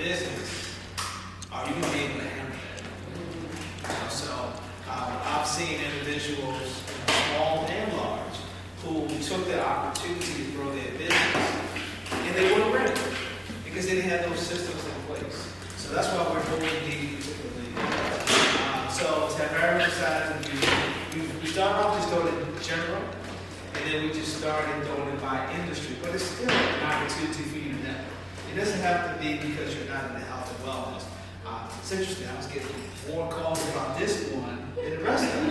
business, are you going to be able to handle that? So I've seen individuals, small and large, who took the opportunity to grow their business, and they weren't ready because they didn't have those systems in place. So that's why we're holding these particular meetings. So to have everyone decided we started off just doing it in general, and then we just started doing it by industry. But it's still an opportunity for you to network. It doesn't have to be because you're not in the health and wellness. It's interesting. I was getting more calls about this one than the rest of them.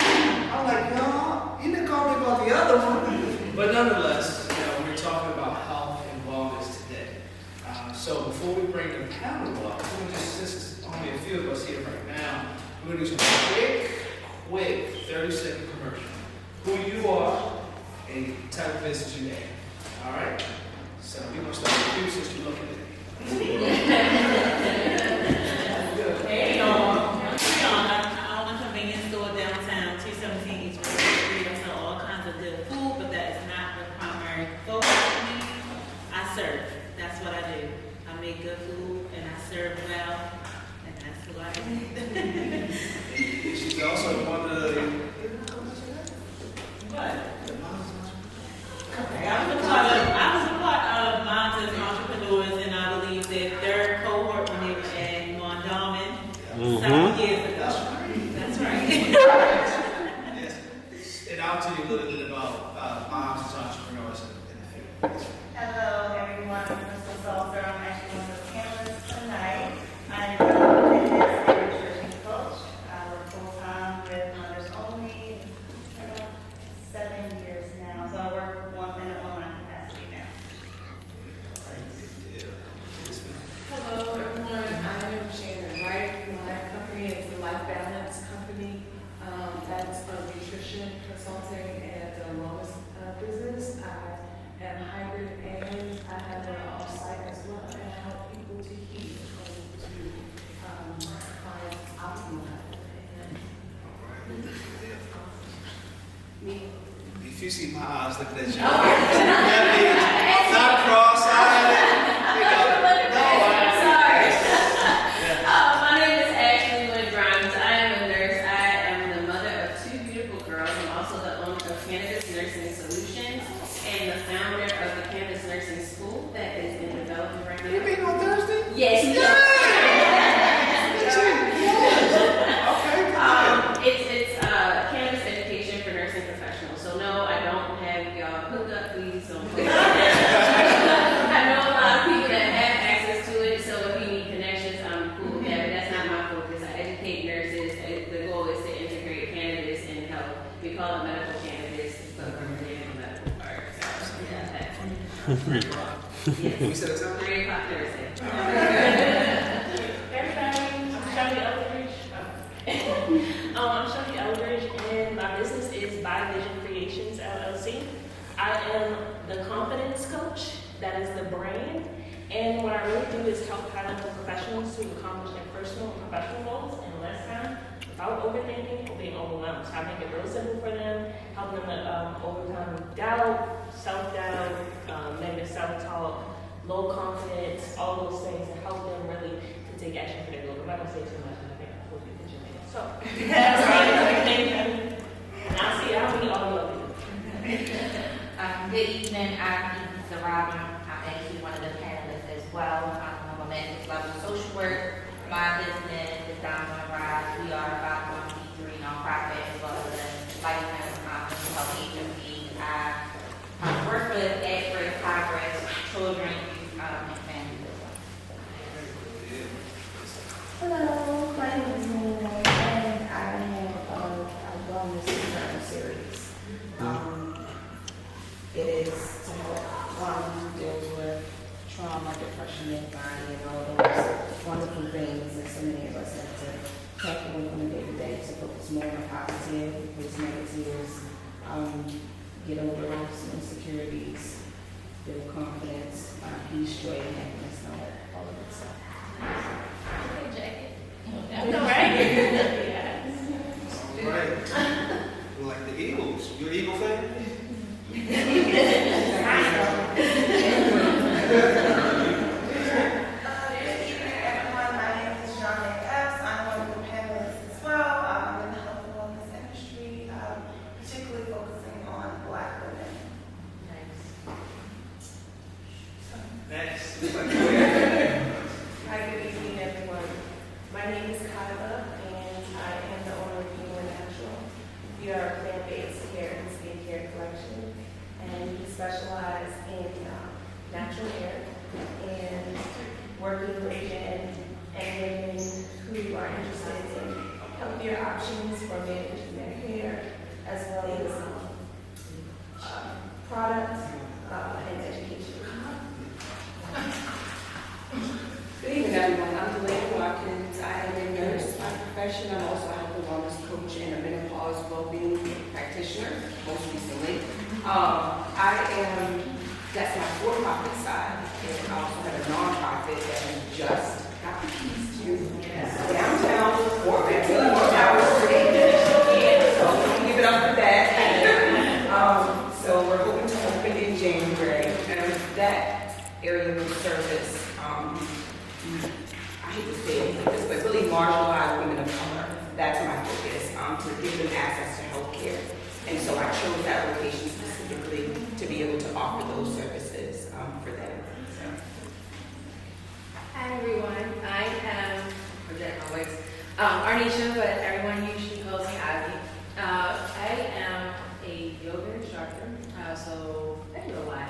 I'm like, no, you didn't call me about the other one. But nonetheless, we're talking about health and wellness today. So before we bring the panel up, since it's only a few of us here right now, we're going to do some quick 30-second commercial. Who you are and the type of business you have. All right? So we're going to start with you since you're looking at me. Hey, y'all. I own a convenience store downtown, 217 East River Street. I sell all kinds of good food, but that is not the primary focus for me. I serve. That's what I do. I make good food and I serve well, and that's who I am. She's also one of the... What? Okay, I was a part of Moms as Entrepreneurs, and I believe that their cohort when they were in Mondawmin several years ago. That's right. Yes. And I'll tell you a little bit about Moms as Entrepreneurs in a few. Hello, everyone. I'm Crystal Salter. I'm actually one of the panelists tonight. I'm a fitness and nutrition coach. I work full-time with Mothers Only for about 7 years now. So I work with one in an online capacity now. Hello, everyone. I am Shannon Wright. My company is the Life Balance Company. That's a nutrition consulting and wellness business. I am hybrid and I have an off-site as well, and I help people to heal and to find optimal health. Me. If you see my eyes looking at you, that means not cross-eyed. My name is Ashley Lynn Grimes. I am a nurse. I am the mother of 2 beautiful girls. I'm also the owner of Cannabis Nursing Solutions and the founder of the Cannabis Nursing School that is in development right now. You mean on Thursday? Yes, we are. It's cannabis education for nursing professionals. So no, I don't have y'all hooked up, please don't. I know a lot of people that have access to it, so if you need connections, I'm cool with that, but that's not my focus. I educate nurses. The goal is to integrate cannabis in health. We call it medical cannabis, but we're really in the medical part. So yeah, that's 3 o'clock. yes. We said it's up? 3 o'clock Thursday. Everybody, I'm Shelby Eldridge. I'm Shelby Eldridge, and my business is By Vision Creations LLC. I am the confidence coach. That is the brand. And what I really do is help high-level professionals to accomplish their personal and professional goals in less time without overthinking or being overwhelmed. So I make it real simple for them, helping them to overcome doubt, self-doubt, negative self-talk, low confidence, all those things, and help them really to take action for their goals. I'm not going to say too much, I think I will get the gym in. So, that's right. And I'll meet all of you. Good evening, I'm Ethan Sarabin. I'm actually one of the panelists as well. I'm a master's level social work. My business is Down on the Rise. We are a 501c3 nonprofit as well as a lifetime mental health agency. I work with at-risk, high-risk children, youth, and families as well. Hello, my name is Nina, and I have a wellness program series. It is to help one who deals with trauma, depression, anxiety, and all those wonderful things that so many of us have to tackle on a day-to-day to focus more on positive, replace negatives, get over those insecurities, build confidence, peace, joy, and happiness, and all of that stuff. Okay, jacket. I know, right? Yes. All right. We're like the Eagles. You an Eagle fan? options for managed Medicare, as well as products and education. Good evening, everyone. I'm Delaney Watkins. I am a nurse by profession. I'm also a health and wellness coach and a menopause well-being practitioner, most recently. That's my for-profit side, and I also have a nonprofit that we just got the keys to downtown, or really 4 hours per day. So we'll give it up for that. So we're hoping to open in January, and that area will service, I hate to say it like this, but really marginalized women of color. That's my focus, to give them access to health care. And so I chose that location specifically to be able to offer those services for them. So. Hi everyone, I am, project my voice, Arnisha, but everyone usually calls me Ivy. I am a yoga instructor, so I do a lot,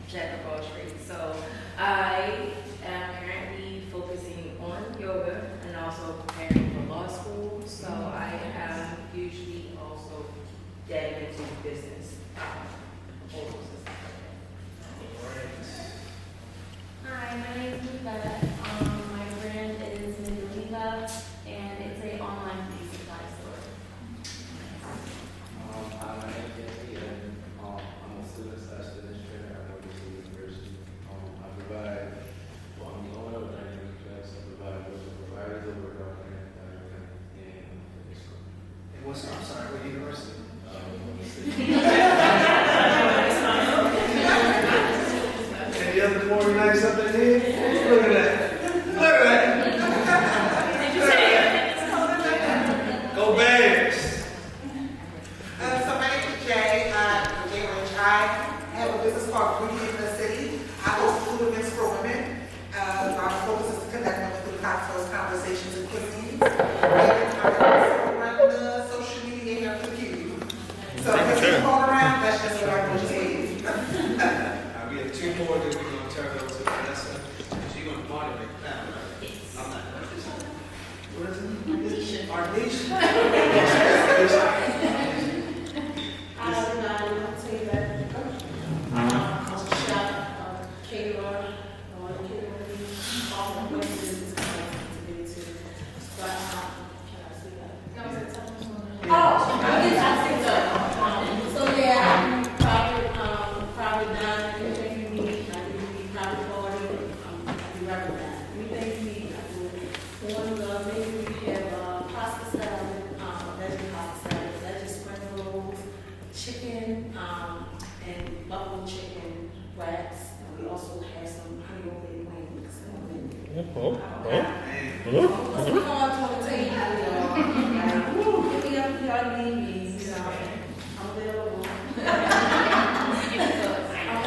jack of all trades. So I am currently focusing on yoga and also preparing for law school. So I am usually also dedicated to business. Hi, my name is Lisa. My brand is Lisa, and it's an online beauty supply store. Hi, my name is Jesse, and I'm a student/administrator at Northeastern University. I provide, well, I'm the owner of Dynamic Flex. I provide virtual providers of workout plans, diet plans, and fitness club. And what's, I'm sorry, what university? Any other more nice up in here? Look at that. Look at that. Go Bears. So my name is Jay. I'm Jay Lynch. I have a business called Beauty in the City. I host food events for women. Our focus is to connect women through cocktails, conversations, and cuisines. And I also run the social media here for you. So if you call around, that's just what I'm going to say. We have 2 more that we're going to turn over to Vanessa. She's going to moderate now, right? Yes. I'm not. What is it? Arnisha. Hi everybody, I'm Taylor. I'm a chef, caterer, all the places is connected to me too. But can I say that? Oh, I guess I think so. So yeah, I'm private dining, taking me, I do private party, I do regular that. Anything you need, I do it. Maybe we have pasta salad, veggie pasta salad, veggie spring rolls, chicken, and buffalo chicken wraps. And we also have some honey roasted wings. What's going on to the table, y'all? Give me up if y'all need me, you know. I'm available.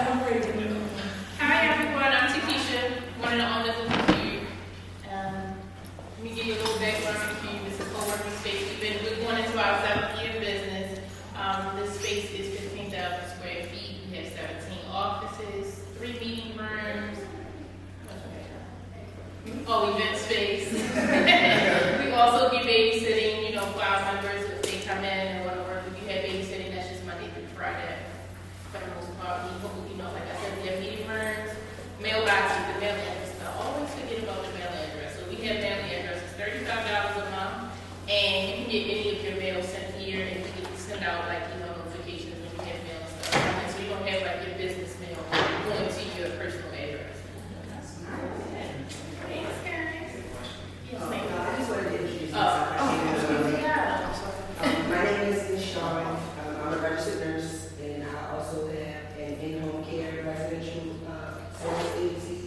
I'm ready. Hi everyone, I'm Takesha, one of the owners of the Cube. Let me give you a little background on the Cube. It's a co-working space. We're going into our 7th year of business. This space is 15,000 square feet. We have 17 offices, 3 meeting rooms. Event space. We also do babysitting, for our members if they come in or whatever. If you have babysitting, that's just Monday through Friday. For the most part, like I said, we have meeting rooms, mailboxes, the mail address. I always forget about the mail address. So we have mailing addresses, $35 a month, and you can get any of your mail sent here, and we can send out notifications when you have mail and stuff. And so you don't have your business mail going to your personal address. Thanks, guys. I just wanted to introduce myself. My name is Nishan. I'm a registered nurse, and I also have an in-home care residential service agency.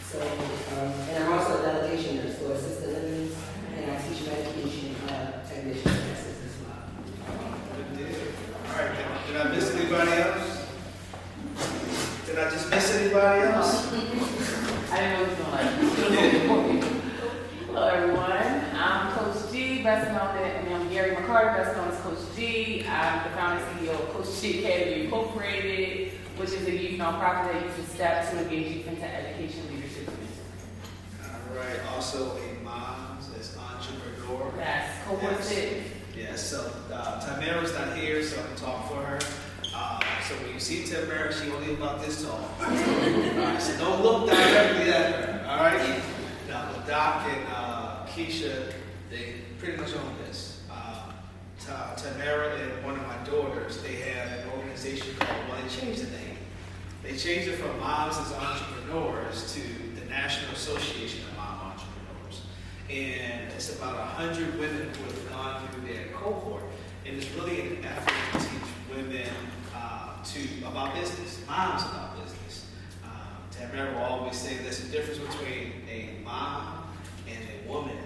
So, and I'm also a delegation nurse for assisted living, and I teach medication technician classes as well. Good deal. All right, did I miss anybody else? Did I just miss anybody else? I didn't know what you were doing. Hello everyone, I'm Coach G, best known as, I'm Gary McCarty, best known as Coach G. I'm the founder and CEO of Coach G Academy Incorporated, which is a youth nonprofit that uses STEP to engage youth into education, leadership, and mentoring. All right, also a mom, as entrepreneur. That's cohort six. Yeah, so Tamara's not here, so I can talk for her. So when you see Tamara, she only about this tall. All right, so don't look directly at her. All right. Now, the Doc and Keisha, they pretty much own this. Tamara and one of my daughters, they had an organization called, well, they changed the name. They changed it from Moms as Entrepreneurs to the National Association of Mom Entrepreneurs. And it's about 100 women who have gone through their cohort. And it's really an effort to teach women about business, moms about business. Tamara will always say there's a difference between a mom and a woman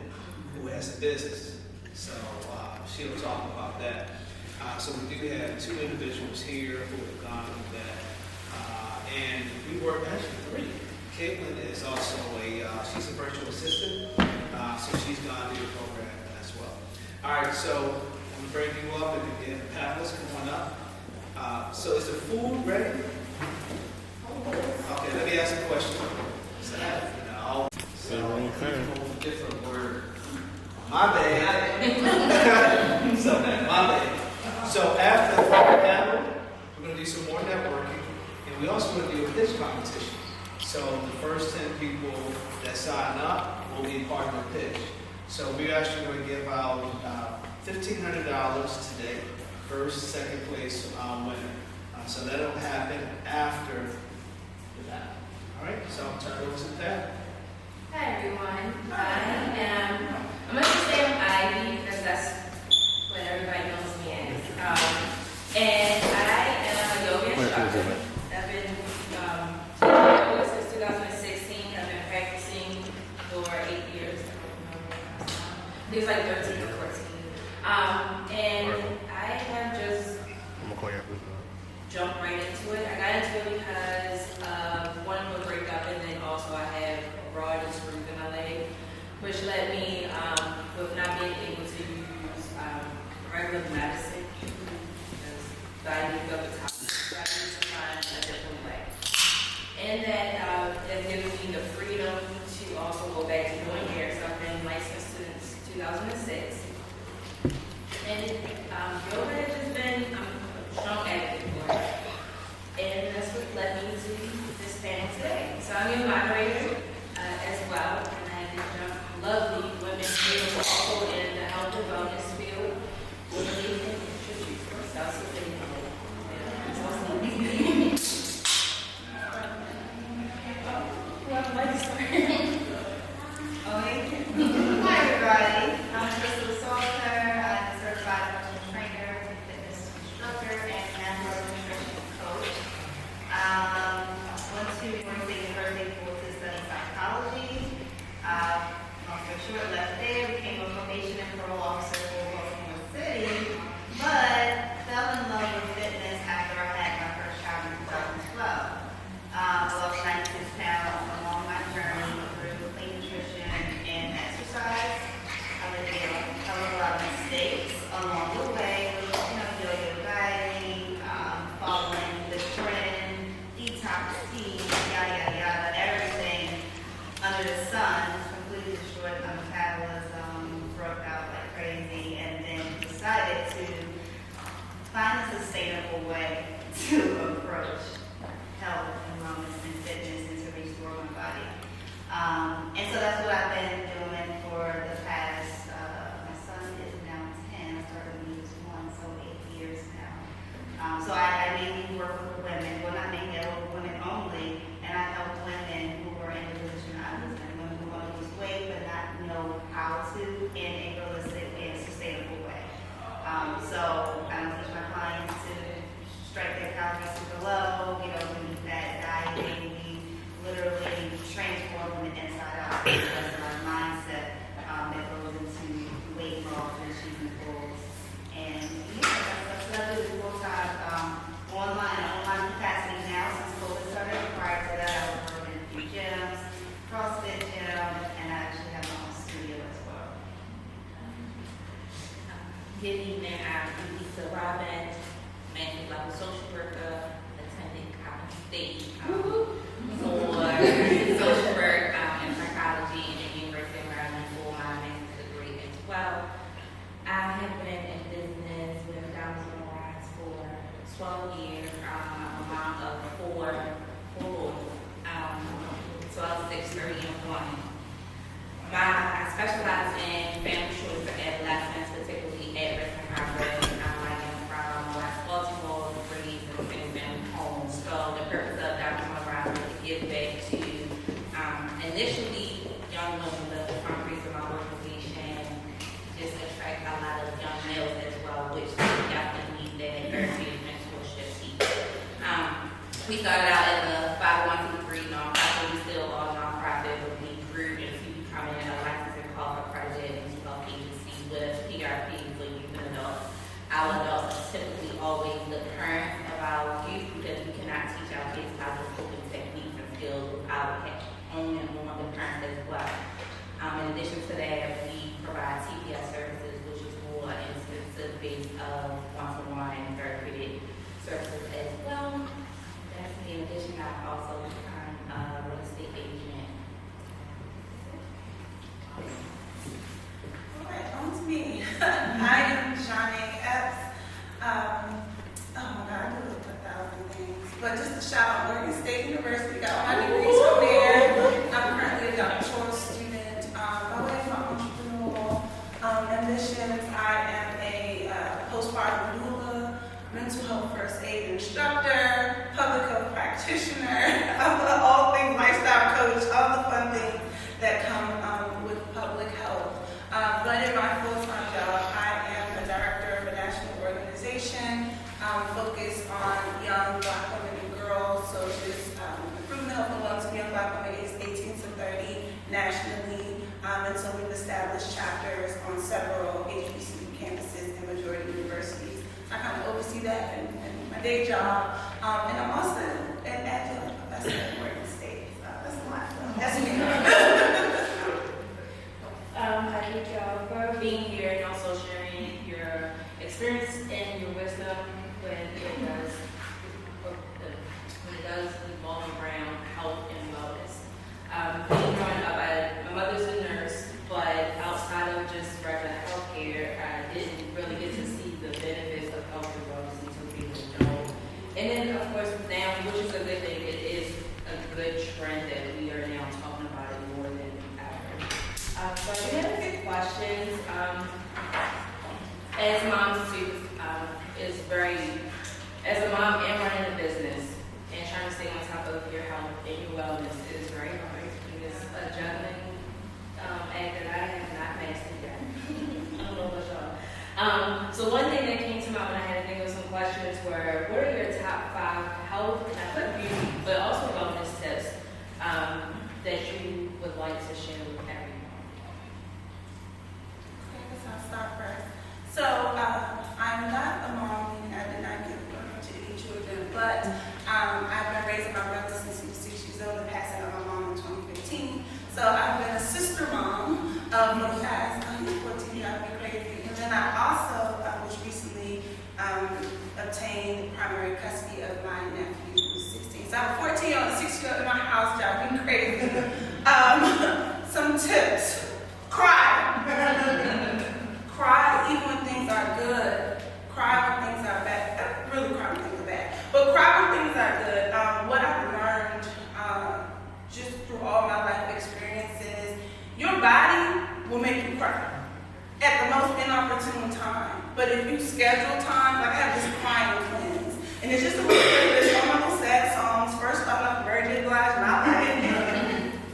who has a business. So she'll talk about that. So we do have two individuals here who have gone through that. And we work actually three. Caitlin is also she's a virtual assistant. So she's gone through the program as well. All right, so I'm going to bring you up, and again, panelists, come on up. So is the food ready? Okay, let me ask a question. Different word. My bad. So, my bad. So after the panel, we're going to do some more networking, and we also want to do a pitch competition. So the first 10 people that sign up will be part of the pitch. So we're actually going to give out $1,500 today. First, second place winner. So that'll happen after the battle. All right, so I'll turn it over to the panel. Hi everyone, I'm going to say I'm Ivy because that's what everybody knows me as. And I am a yoga instructor. I've been teaching yoga since 2016. I've been practicing for 8 years. It was like 13 or 14. And I have just jumped right into it. I got into it because of one of a breakup, and then also I had a broad screw in my leg, which led me with not being able to use regular medicine because diabetes of the top. So I need to find a different way. And that has given me the freedom to also go back to doing hair. So I've been licensed since 2006. And yoga has just been a strong advocate for it. And that's what led me to this panel today. So I'm your moderator as well. And I have lovely women here who are also in the health and wellness field. Women who can introduce themselves so they know. Whoever likes to start. Hi everybody, I'm Crystal Salter. I'm a certified personal trainer, fitness instructor, and natural nutrition coach. Went to University for to study psychology. Long story short, left there, became a probation and parole officer for Baltimore City, but fell in love with fitness after I had my first child in 2012. I lost 96 pounds along my journey through clean nutrition and exercise. I made a lot of mistakes along the way, with, yoga, dieting, following the trend, detox tea, yada, yada, yada, everything under the sun completely destroyed my metabolism, broke out like crazy, and then decided to find a sustainable way to approach health and wellness and fitness and to restore my body. And so that's what I've been doing for the past, my son is now 10, I started when he was 1, so 8 years now. So I mainly work with women, well not mainly, I work with women only, and I help women who are in the position I was in, women who want to lose weight but not know how to in a realistic and sustainable way. So I don't teach my clients to strike their calories super low, beneath that dieting, we literally transform from the inside out. That's our mindset that goes into weight loss and achieving goals. And that's what I do full time online capacity now since COVID started. Prior to that, I was working in a few gyms, CrossFit gym, and I actually have my own studio as well. Good evening, I'm Lisa Robin, managing level social worker, attending Coppin State for social work and psychology and the University of Maryland for my master's degree as well. everyone. I specialize in family choice for adolescents, particularly at-risk environments. I am from West Baltimore, raised in single-family homes. So the purpose of Dr. Monroe is to give back to initially young women, but the fundraiser of my organization just attract a lot of young males as well, which definitely need that encouragement, mentorship piece. We started out as a 501c3 nonprofit. We still are nonprofit, but we grew into becoming a licensed and accredited mental health agency with PRP for youth and adults. Our adults typically always the parents of our youth because we cannot teach our kids how to coping techniques and skills without own and on the parents as well. In addition to that, we provide TPS services, which is more intensive base of one-to-one and therapeutic services as well. That's me. In addition, I also become a real estate agent. All right, on to me. I am Johnny Epps. Oh my God, I do 1,000 things. But just to shout out Oregon State University, got all my degrees from there. I'm currently a doctoral student. By way of my entrepreneurial ambitions, I am a postpartum doula, mental health first aid instructor, public health practitioner, all things lifestyle coach, all the fun things that come with public health. But in my full-time job, I am a director of a national organization focused on young Black women and girls, so just improving the health and wellness of young Black women aged 18 to 30 nationally. And so we've established chapters on several HBCU campuses and majority universities. I kind of oversee that in my day job. And I'm also an adjunct professor at Oregon State. So that's a lot. That's me. How do you job for being here and also sharing your experience and your wisdom when it does revolve around health and wellness. Being growing up, my mother's a nurse, but outside of just regular healthcare, I didn't really get to see the benefits of health and wellness until being an adult. And then, of course, now, which is a good thing, it is a good trend that we are now talking about it more than ever. So I do have a few questions. As moms too, as a mom and running a business and trying to stay on top of your health and your wellness is very hard. It is a juggling act that I have not mastered yet. I don't know about y'all. So one thing that came to mind when I had to think of some questions were, what are your top 5 health, and I put beauty, but also wellness tips that you would like to share with everyone? I guess I'll start first. So I'm not a mom, meaning I did not give birth to any children, but I've been raising my brother since he was 6 years old and passing out my mom in 2015. So I've been a sister mom for the past 14 years, I've been crazy. And then I also was recently obtained primary custody of my nephew who's 16. So I'm 14 on a 6-year-old in my house, driving me crazy. Some tips. Cry. Cry even when things are good. Cry when things are bad. Really cry when things are bad. But cry when things are good. What I've learned just through all my life experiences, your body will make you cry at the most inopportune time. But if you schedule time, like I have this crying cleanse, and it's just a little playlist on my little sad songs. First started off Mary J. Blige, not like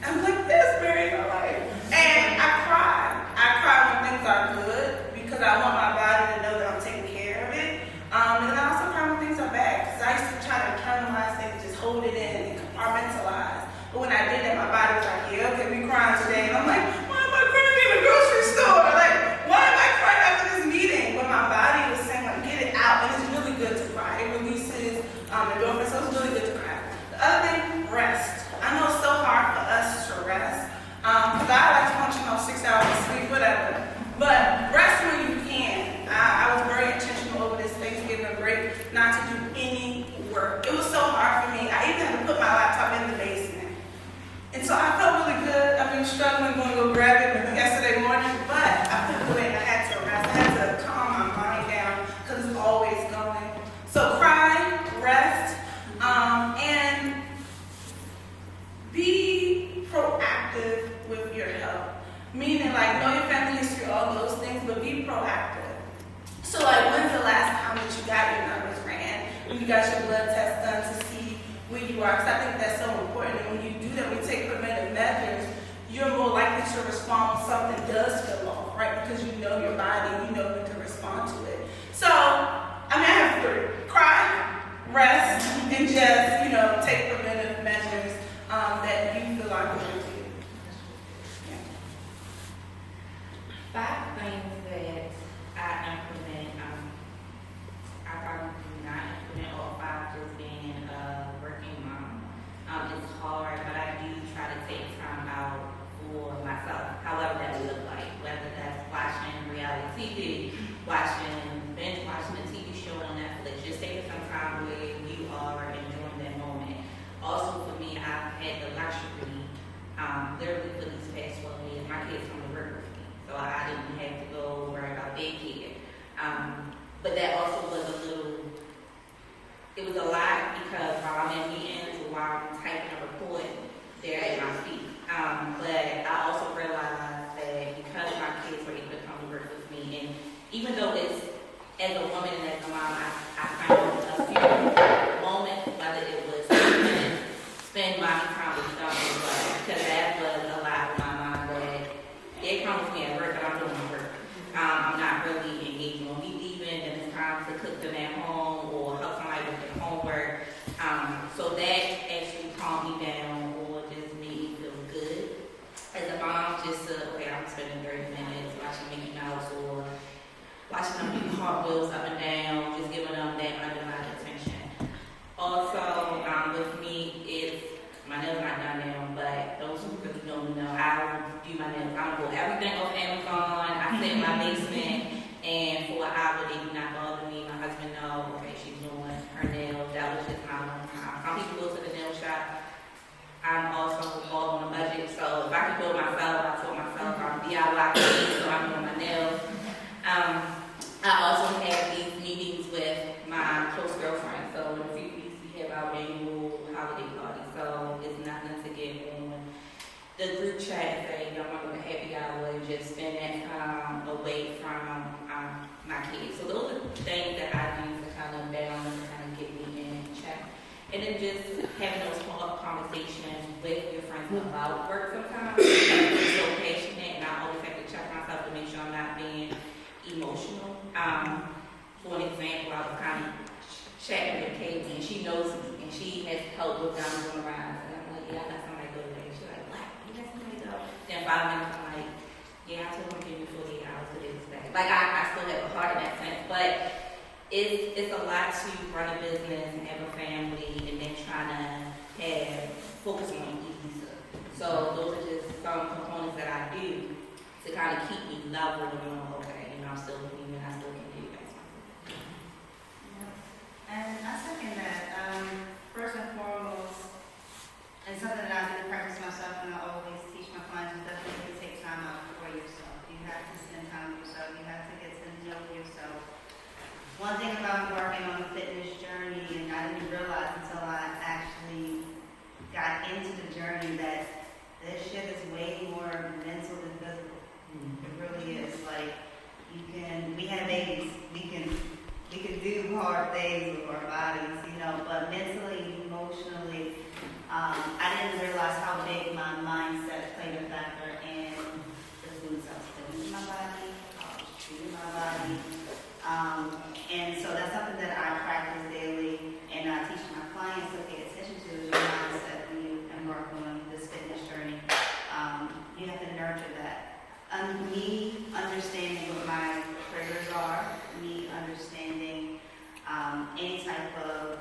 I'm like, this Mary J. Blige. And I cry. I cry when things are good because I want my body to know that I'm taking care of it. And then I also cry when things are bad because I used to try to internalize things, just hold it in and compartmentalize. But when I did that, my body was like, yeah, okay, we crying today. And I'm like, why am I crying in the grocery store? Like, why am I crying after this meeting? But my body was saying, like, get it out. And it's really good to cry. It releases endorphins Meaning, like, know your family history, all those things, but be proactive. So, like, when's the last time that you got your numbers ran? When you got your blood test done to see where you are? Because I think that's so important. And when you do that, when you take preventive measures, you're more likely to respond when something does feel off, right? Because you know your body, you know when to respond to it. So, I mean, I have 3. Cry, rest, and just, you know, take preventive measures that you feel are important to you. 5 things that I implement. I probably do not implement all 5 just being a working mom. It's hard, but I do try to take time out for myself, however that would look like, whether that's watching reality TV, binge watching a TV show on Netflix, just taking some time where you are enjoying that moment. Also for me, I've had the luxury, literally for these past 12 years, my kids come to work with me, so I didn't have to go worry about daycare. But that also was it was a lot because while I'm in meetings, while I'm typing a report, they're at my feet. But I also realized that because my kids were able to come to work with me, and even though it's, as a woman and as a mom, I found a few moments, whether it was spend my time with them as well, because that was a lot of my mind that they come with me at work, but I'm doing my work. I'm not really engaging on me leaving, and it's time to cook them at home or help somebody with their homework. So that actually calmed me down or just made me feel good. As a mom, just okay, I'm spending 30 minutes watching Mickey Mouse or watching them do cartwheels up and down, just giving them that undivided attention. Also, with me, it's my nails not done now, but those who really know me know I don't do my nails. I don't go everything off Amazon. I sit in my basement, and for an hour they do not bother me. My husband knows, okay, she's doing her nails. That was just my own time. Some people go to the nail shop. I'm also all on a budget, so if I can do it myself, I told myself I'm DIY queen, so I'm doing my nails. I also have these meetings with my close girlfriends, so in a few weeks we have our annual holiday party, so it's nothing to get on the group chat and say, y'all want to go to happy hour and just spend that time away from my kids. So those are things that I do to kind of balance and kind of get me in check. And then just having those follow-up conversations with your friends about work sometimes. I'm so passionate, and I always have to check myself to make sure I'm not being emotional. For an example, I was kind of chatting with Katie, and she knows me, and she has helped with Diamonds on the Rise. And I'm like, yeah, I got somebody to go today. She's like, what? You got somebody to go? Then 5 minutes, I'm like, yeah, I told them to give me 48 hours to do this day. Like, I still have a heart in that sense, but it's a lot to run a business and have a family, and then trying to focus on easy stuff. So those are just some components that I do to kind of keep me level and going, okay, you know, I'm still human, I still can do that. And I second that. First and foremost, and something that I do practice myself and I always teach my clients is definitely to take time out for yourself. You have to spend time with yourself. You have to get to know yourself. One thing about embarking on a fitness journey, and I didn't realize until I actually got into the journey, that this shit is way more mental than physical. It really is. Like, we have babies, we can do hard things with our bodies, you know, but mentally, emotionally, I didn't realize how big my mindset played a factor in the foods I was putting in my body, how I was treating my body. And so that's something that I practice daily, and I teach my clients to pay attention to is your mindset when you embark on this fitness journey. You have to nurture that. Me understanding what my triggers are, me understanding any type of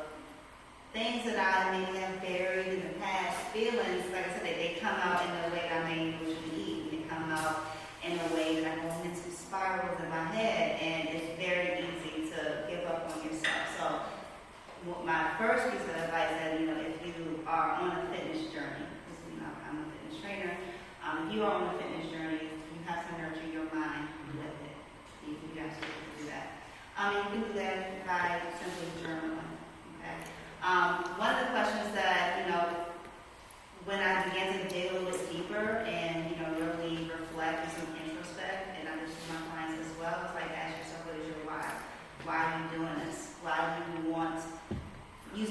things that I may have buried in the past, feelings, like I said, they come out in a way that I may usually eat. They come out in a way that I go into spirals in my head, and it's very easy to give up on yourself. So my first piece of advice is, you know, if you are on a fitness journey, because you know, I'm a fitness trainer, if you are on a fitness journey, you have to nurture your mind with it. You absolutely do that. You can do that by simply journaling. Okay. One of the questions that, you know, when I began to dig a little bit deeper and, you know, really reflect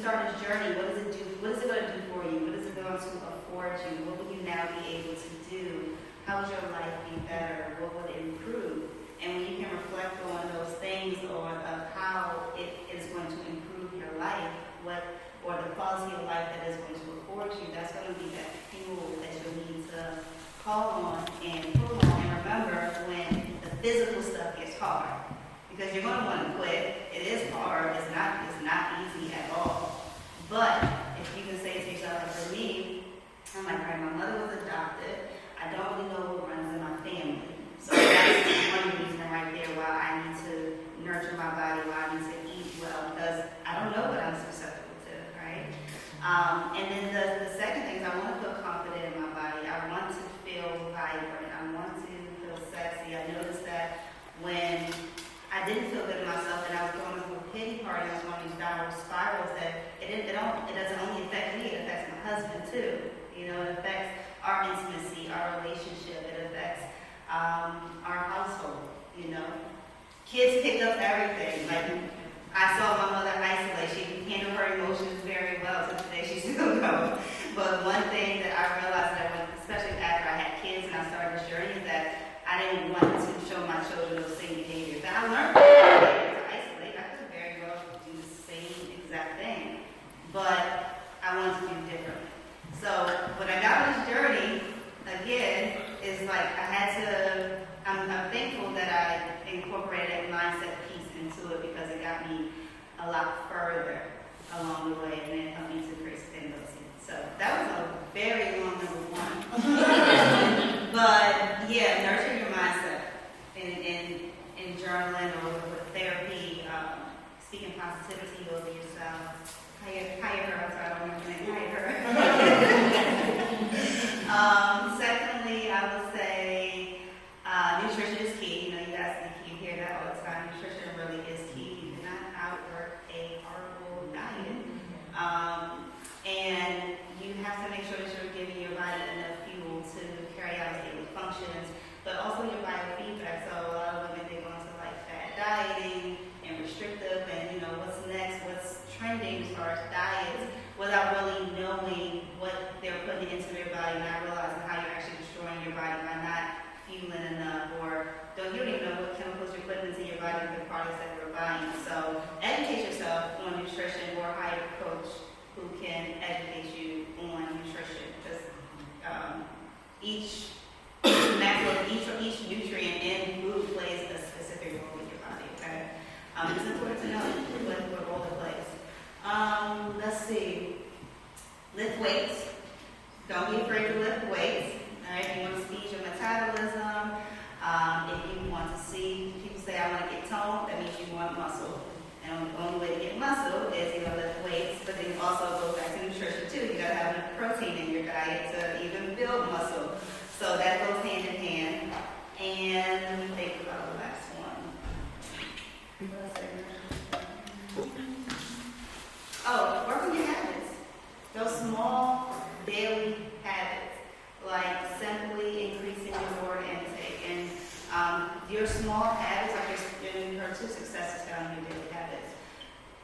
start this journey, what does it do? What is it going to do for you? What is it going to afford you? What will you now be able to do? How would your life be better? What would it improve? And when you can reflect on those things or of how it is going to improve your life, or the quality of life that is going to afford you, that's going to be that fuel that you'll need to call on and pull on. And remember, when the physical stuff gets hard, because you're going to want to quit. It is hard. It's not easy at all. But if you can say to yourself, like for me, I'm like, all right, my mother was adopted. I don't really know what runs in my family. So that's one reason right there why I need to nurture my body, why I need to eat well, because I don't know what I'm susceptible to, right? And then the second thing is I want to feel confident in my body. I want to feel vibrant. I want to feel sexy. I noticed that when I didn't feel good in myself and I was going through a pity party, I was going these downward spirals that it doesn't only affect me, it affects my husband too. You know, it affects our intimacy, our relationship, it affects our household, you know. Kids pick up everything. Like, I saw my mother isolate. She can handle her emotions very well, so today she still knows. But one thing that I realized especially after I had kids and I started this journey, is that I didn't want to show my children those same behaviors. And I learned to isolate. I could very well do the same exact thing, but I wanted to do differently. So when I got on this journey, again, it's like I'm thankful that I incorporated that mindset piece into it, because it got me a lot further along the way, and then it helped me to create sustainability. So that was a very long number one. But yeah, nurture your mindset in journaling or with therapy, speaking positivity over yourself. Hire her, so I don't remember the name. Hire her. Secondly, I would say nutrition is key. You know, you hear that all the time. Nutrition really is key. You cannot outwork a horrible diet. And you have to make sure that you're giving your body enough fuel to carry out daily functions, but also your biofeedback. So a lot of women, they go into like fat dieting and restrictive, and you know, what's next, what's trending as far as diets, without really knowing what they're putting into their body, not realizing how you're actually destroying your body by not fueling enough, or you don't even know what chemicals you're putting into your body with the products that we're buying. So educate yourself on nutrition, or hire a coach who can educate you on nutrition, because each nutrient in food plays a specific role in your body, okay? It's important to know what role it plays. Let's see. Lift weights. Don't be afraid to lift weights. All right? If you want to speed your metabolism, if you want to see, people say, I want to get toned, that means you want muscle. And the only way to get muscle is you gotta lift weights, but then also goes back to nutrition too. You gotta have enough protein in your diet to even build muscle. So that goes hand in hand. And let me think about the last one. Oh, work on your habits. Those small daily habits, like simply increasing your water intake. And your small habits, like you heard, two successes found in your daily habits.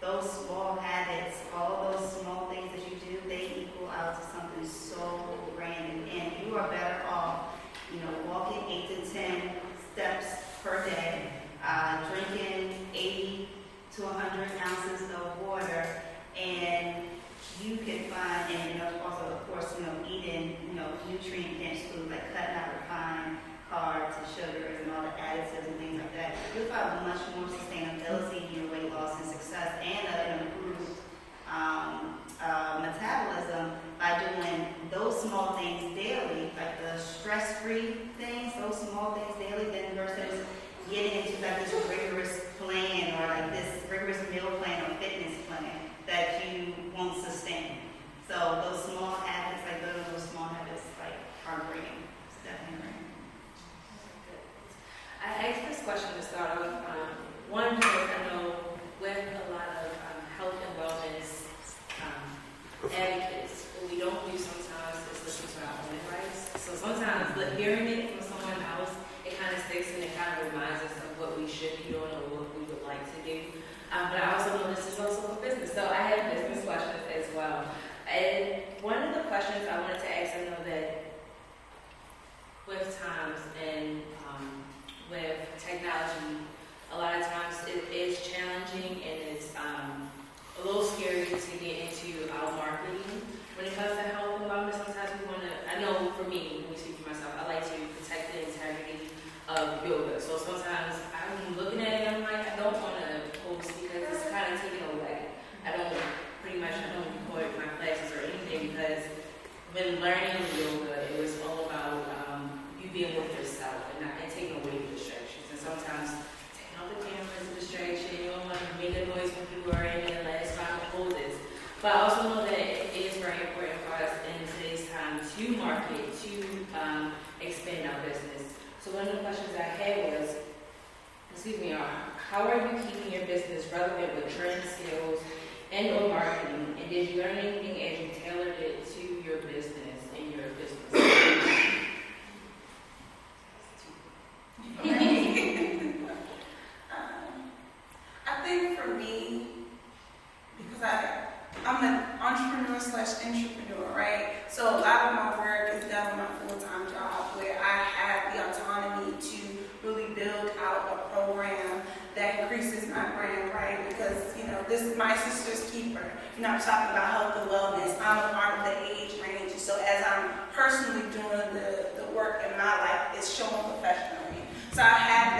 Those small habits, all those small things that you do, they equal out to something so grand. And you are better off, you know, walking 8 to 10 steps per day, drinking 80 to 100 ounces of water, and you can find, and you know, also of course, you know, eating, you know, nutrient-dense food, like cutting out refined carbs and sugars and all the additives and things like that. You'll find much more sustainability in your weight loss and success, and an improved metabolism by doing those small things daily, like the stress-free things, those small things daily, then versus getting into like this rigorous plan or like this rigorous meal plan or fitness plan that you won't sustain. So those small habits, like those small habits, like are great. It's definitely great. I asked this question to start off. One, because I know with a lot of health and wellness advocates, what we don't do sometimes is listen to our own advice. So sometimes hearing it from someone else, it kind of sticks and it kind of reminds us of what we should be doing or what we would like to do. But I also know this is also a business. So I had a business question one of the questions I wanted to ask, I know that with times and with technology, a lot of times it is challenging and it's a little scary to get into our marketing. When it comes to health and wellness, sometimes we want to, I know for me, let me speak for myself, I like to protect the integrity of yoga. So sometimes I'm looking at it, I'm like, I don't want to post because it's kind of taken away. I don't record my classes or anything because when learning yoga, it was all about you being with yourself and taking away the distractions. And sometimes taking off the camera is a distraction. You don't want to make a noise when people are in their last final poses. But I also know that it is very important for us in today's time to market, to expand our business. So one of the questions I had was, how are you keeping your business relevant with trend skills and or marketing? And did you learn anything as you tailored it to your business and your business? I think for me, because I'm an entrepreneur/intrapreneur, right? So a lot of my work is done on my full-time job where I have the autonomy to really build out a program that increases my brand, right? Because, this is my sister's keeper. I'm talking about health and wellness. I'm a part of the age range. So as I'm personally doing the work in my life, it's shown professionally. So I have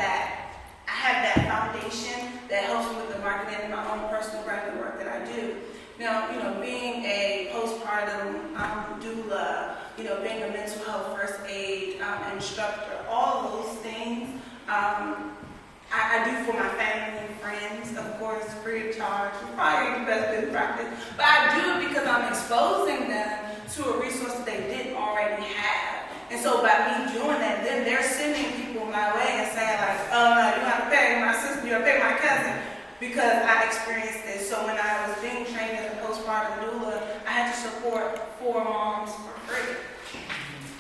that foundation that helps me with the marketing and my own personal brand, the work that I do. Now, being a postpartum doula, being a mental health first aid instructor, all of those things I do for my family and friends, of course, free of charge. Probably ain't the best business practice, but I do it because I'm exposing them to a resource that they didn't already have. And so by me doing that, then they're sending people my way and saying like, oh no, you have to pay my sister, you have to pay my cousin, because I experienced this. So when I was being trained as a postpartum doula, I had to support 4 moms for free.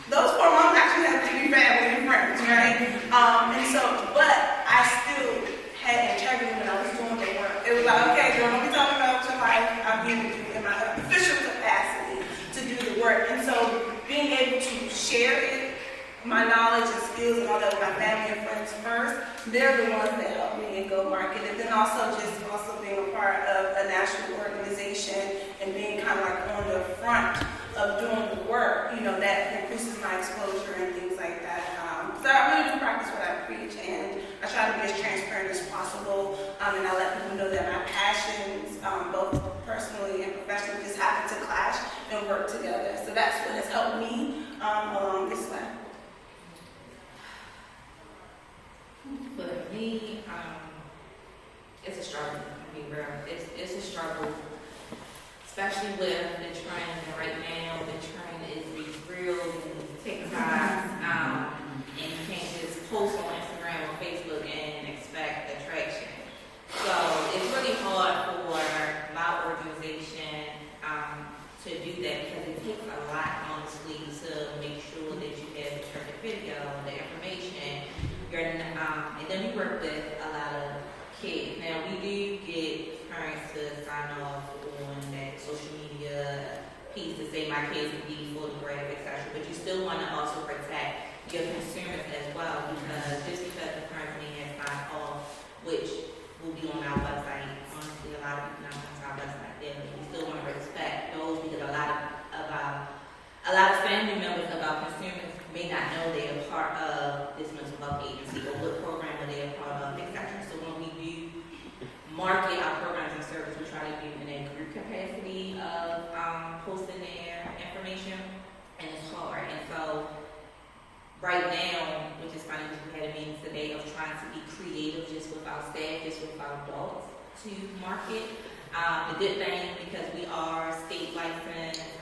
Those 4 moms actually have to be family and friends, right? But I still had integrity when I was doing the work. It was like, okay, girl, don't be talking about your life. I'm being in my official capacity to do the work. And so being able to share it, my knowledge and skills and all that with my family and friends first, they're the ones that help me and go market. And then also being a part of a national organization and being kind of like on the front of doing the work, that increases my exposure and things like that. So I really do practice what I preach, and I try to be as transparent as possible, and I let people know that my passions, both personally and professionally, just happen to clash and work together. So that's what has helped me along this way. For me, it's a struggle, to be real. It's a struggle, especially with the trend right now. The trend is these reels and TikToks, and you can't just post on Instagram or Facebook and expect attraction. So it's really hard for my organization to do that because it takes a lot, honestly, to make sure that you have the perfect video, the information. And then we work with a lot of kids. Now we do get parents to sign off on that social media piece to say my kids can be photographed, etc. But you still want to also protect your consumers as well, because just because the parents may have signed off, which will be on our website, honestly, a lot of people not on our website there, but we still want to respect those because a lot of family members of our consumers may not know they're a part of this mental health agency or what program are they a part of, etc. So when we do market our programs and services, we try to do in a group capacity of posting their information, and it's hard. And so right now, which is funny, we had a meeting today of trying to be creative just with our staff, just with our adults to market. The good thing, because we are state licensed,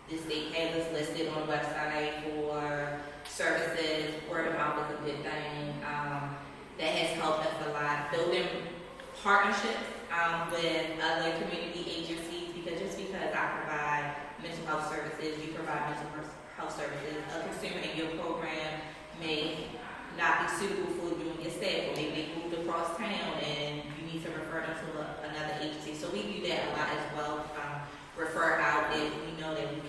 the state has us listed on the website for services. Word of mouth is a good thing. That has helped us a lot. Building partnerships with other community agencies, because just because I provide mental health services, you provide mental health services, a consumer in your program may not be suitable for you and your staff, or maybe they moved across town and you need to refer them to another agency. So we do that a lot as well. Refer out if we know that we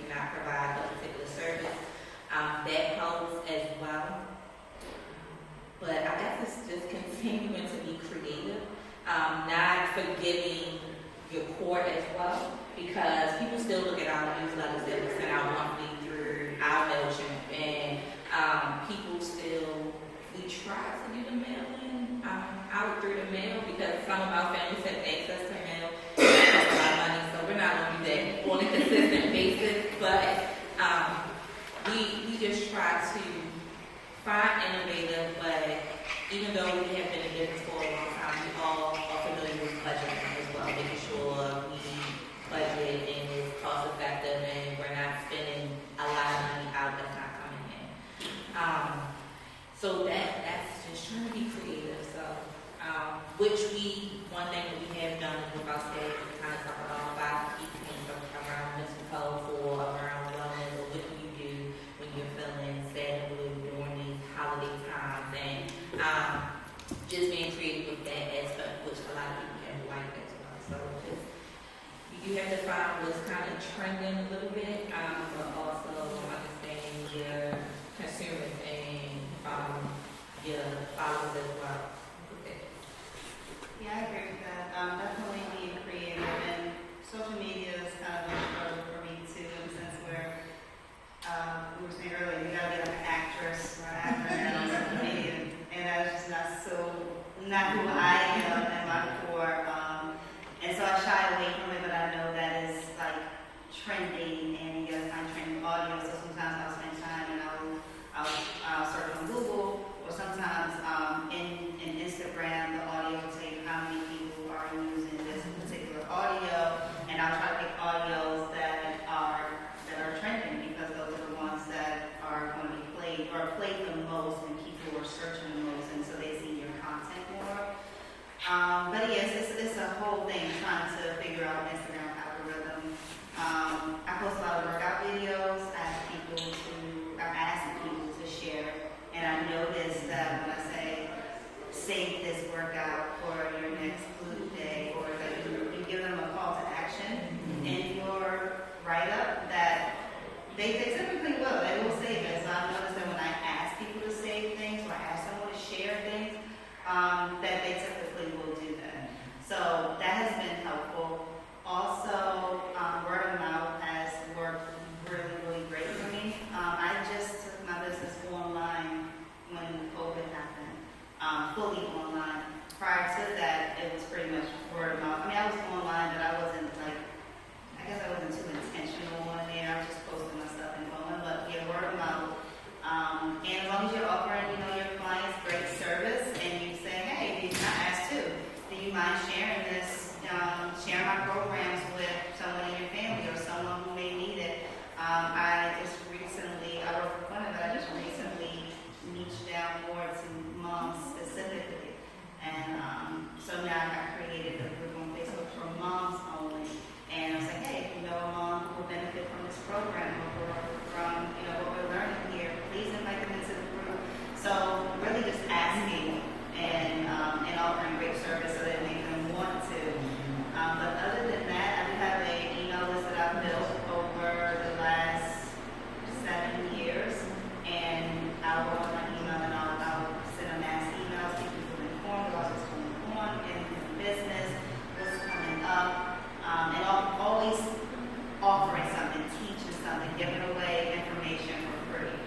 that helps as well. But I guess it's just continuing to be creative, not forgetting your core as well, because people still look at our newsletters that we send out monthly through our MailChimp, and people still, we try to get the mail in out through the mail, because some of our families have access to mail, it costs a lot of money, so we're not going to do that on a consistent basis, but we just try to find innovative, but even though we have been in business for a long time, we all are familiar with budgeting as well, making sure we budget and it's cost effective and we're not spending a lot of money out that's not coming in. So that's just trying to be creative. So, one thing that we have done with our staff is kind of talk about 5 key things around mental health or around wellness, or what do you do when you're feeling sad and blue during these holiday times, and just being creative with that aspect, which a lot of people have liked as well. So just, you do have to find what's kind of trending a little bit, but also understanding your consumers and your followers as well. Yeah, I agree with that. Definitely being creative, and social media is kind of a struggle for me too, in the sense where we were saying earlier, you gotta be like an actress or an actor on social media, and that's just not who I am at my core. And so I shy away from it, but I know that is like trending, and you gotta find trending audio. So sometimes I'll spend time and I'll search on Google, or sometimes in Instagram, the audio will tell you how many people are using this particular audio, and I'll try to pick audios that are trending, because those are the ones that are going to be played the most, and people are searching the most, and so they see your content more. But yes, it's a whole thing trying to figure out Instagram algorithm. I post a lot of workout videos. I'm asking people to share, and I noticed that when I say save this workout for your next glute day, or that you give them a call to action in your write-up, that they typically will. They will save it. So I've noticed that when I ask people to save things, or I ask someone to share things, that they typically will do that. So that has been helpful. Also, word of mouth has worked really, really great for me. I just took my business online when COVID happened, fully online. Prior to that, it was pretty much word of mouth. I mean, I was online, but I wasn't too intentional on there. I was just posting my stuff and going, but yeah, word of mouth. And as long as you're offering, your clients great service, and you say, hey, I asked too, do you mind sharing this, sharing my programs with someone in your family or someone who may need it? I work for Quinn, but I just recently niched down more to moms specifically. And so now I created a group on Facebook for moms only. And I was like, hey, if you know a mom who will benefit from this program, or from what we're learning here, please invite them into the group. So really just asking and offering great service so that they can want to. But other than that, I do have an email list that I've built over the last 7 years, and I'll go on my email and I'll send a mass email to keep people informed about what's going on in the business, what's coming up, and always offering something, teaching something, giving away information for free,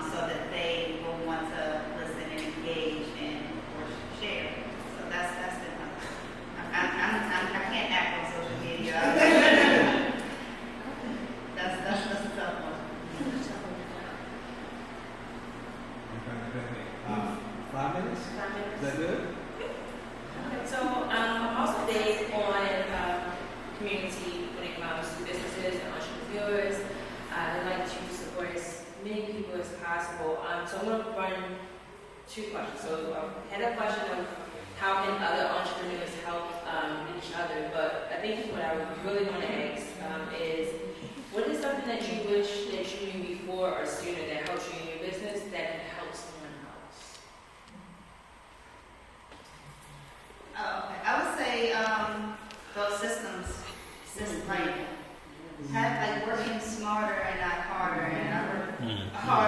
so that they will want to listen and engage and or share. So that's been helpful. I can't act on social media. That's a tough one. 5 minutes? 5 minutes. Is that good? Okay, so I'm also big on community when it comes to businesses and entrepreneurs. I like to support as many people as possible. So I'm going to run 2 questions. So I had a question of how can other entrepreneurs help each other, but I think what I really want to ask is, what is something that you wish that you knew before or sooner that helps you in your business that can help someone else? Okay. I would say those systems like working smarter and not harder, and I work hard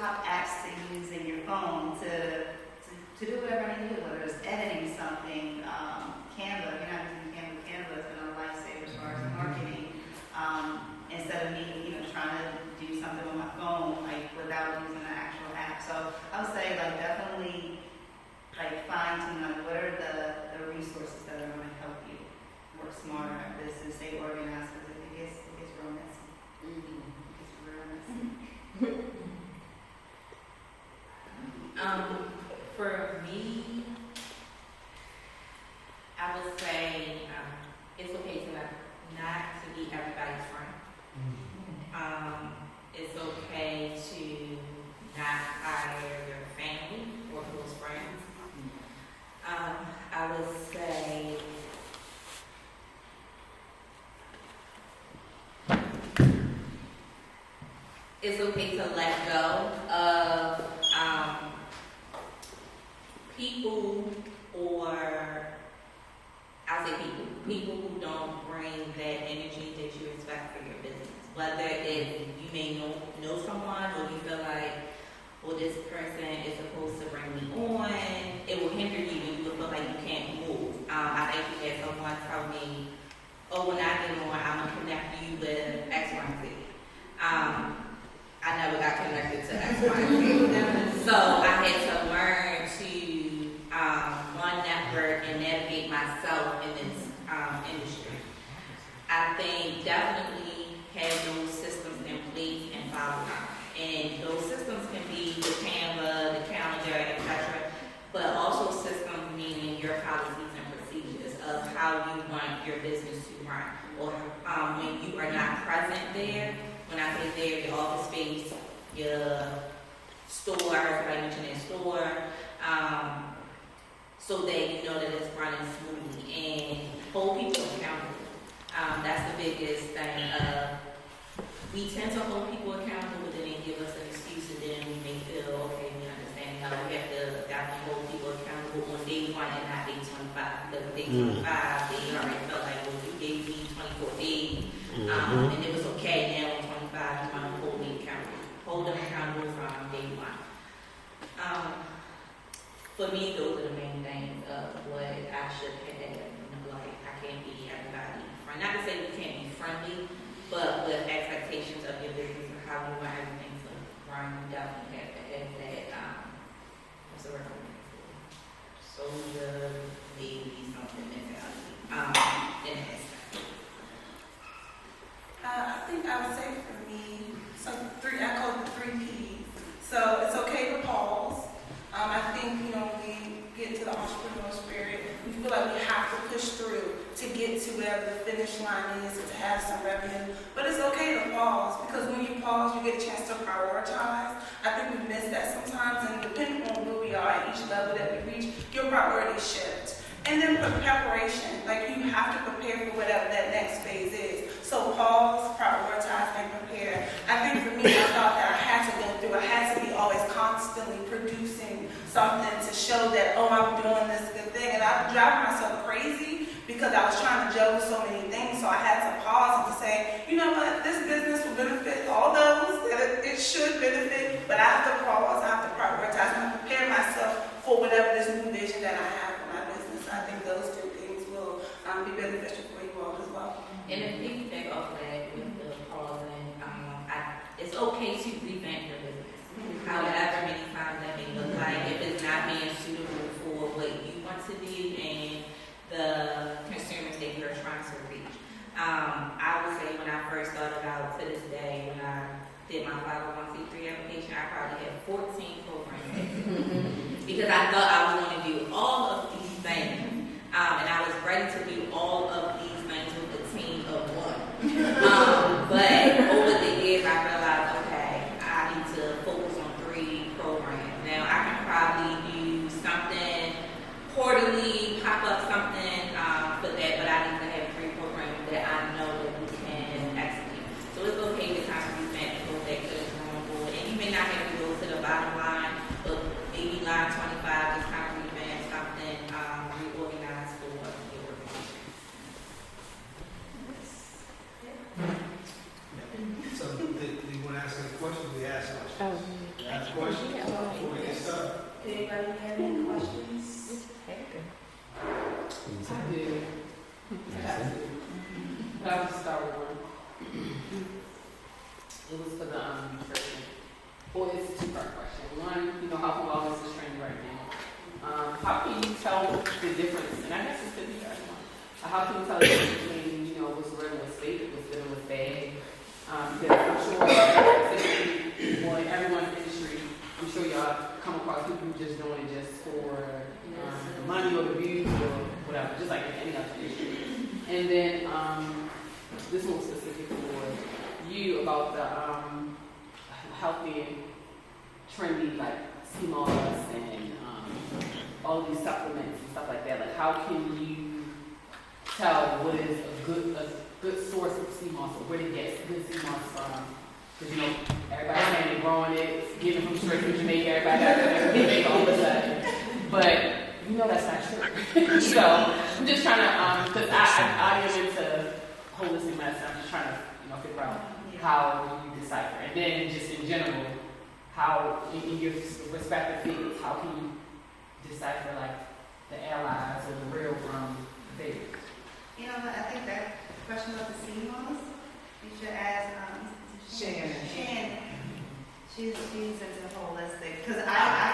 top apps to use in your phone to do whatever I need to do, whether it's editing something, Canva, if you're not using Canva has been a lifesaver as far as marketing. Instead of me, trying to do something on my phone, like without using an actual app. So I would say like definitely like fine tune like what are the resources that are going to help you work smarter at this and stay organized because it gets real messy. It gets real messy. For me, I would say it's okay to not to be everybody's friend. It's okay to not hire your family or close friends. I would say it's okay to let go of people, or I'll say people who don't bring that energy that you expect for your business. Whether it's you may know someone or you feel like, well, this person is supposed to bring me on, it will hinder you and you will feel like you can't move. I think you had someone tell me, oh, when I get on, I'm going to connect you with X, Y, and Z. I never got connected to X, Y, and Z. So I had to learn to one, network and navigate myself in this industry. I think definitely have those systems in place and follow them. And those systems can be the Canva, the calendar, etc. But also systems meaning your policies and procedures of how you want your business to run. Or when you are not present there, when I say there, your office space, your store, as I mentioned in store, so that you know that it's running smoothly and hold people accountable. That's the biggest thing. We tend to hold people accountable, but then they give us an excuse and then we may feel, okay, we understand how we have to definitely hold people accountable on day 1 and not day 25. Because day 25, they already felt like, well, you gave me 24 days, and it was okay. Now on 25, you want to hold me accountable. Hold them accountable from day 1. For me, those are the main things of what I should have. Like, I can't be everybody friend. Not to say we can't be friendly, but with expectations of your business and how you want everything to run, you definitely have to have that, what's the word I'm looking for? Soldier, maybe something mentality, in that aspect. I think I would say for me, I call it the 3 Ps. So it's okay to pause. I think, when we get into the entrepreneurial spirit, we feel like we have to push through to get to wherever the finish line is to have some revenue. But it's okay to pause because when you pause, you get a chance to prioritize. I think we miss that sometimes, and depending on where we are at each level that we reach, your priorities shift. And then preparation, like you have to prepare for whatever that next phase is. So pause, prioritize, and prepare. I think for me, I thought that I had to go through, I had to be always constantly producing something to show that, oh, I'm doing this good thing. And I drive myself crazy because I was trying to juggle so many things. So I had to pause and to say, you know what, this business will benefit all those that it should benefit, but I have to pause, I have to prioritize, and prepare myself for whatever this new vision that I have for my business. I think those 2 things will be beneficial for you all as well. And if you think off that with the pausing, it's okay to revamp your business. However many times that may look like, if it's not being suitable for what you want to do and the consumers that you're trying to reach. I would say when I first started out to this day, when I did my 501c3 application, I probably had 14 programs. Because I thought I was going to do all of these things. And I was ready to do all of these things with a team of 1. But over the years, I realized, okay, I need to focus on 3 programs. Now, I can probably do something quarterly, pop up something for that, but I need to have 3 programs that I know that we can execute. So it's okay to kind of revamp and go back to the drawing board. And you may not have to go to the bottom line, but maybe line 25 is kind Last question before we get started. Anybody have any questions? I do. But I'll just start with one. It was for the nutrition. Well, it's a two-part question. One, how wellness is trending right now. How can you tell the difference? And I guess it's good to you guys. How can you tell the difference between, what's real and what's fake, what's good and what's bad? Because I'm sure, specifically, well, in everyone's industry, I'm sure y'all come across people who just doing it just for the money or the views or whatever, just like in any other industry. And then this one was specific for you about the healthy, trendy, like CMOS and all these supplements and stuff like that. Like, how can you tell what is a good source of CMOS or where to get good CMOS from? Because everybody's saying they're growing it, getting from straight from Jamaica, everybody got everything all of a sudden. But that's not true. So I'm just trying to, because I am into holistic medicine. I'm just trying to, figure out how you decipher. And then just in general, how in your respective fields, how can you decipher like the allies or the real from the fake? I think that question about the CMOS, you should ask Shannon. She's into holistic. Because I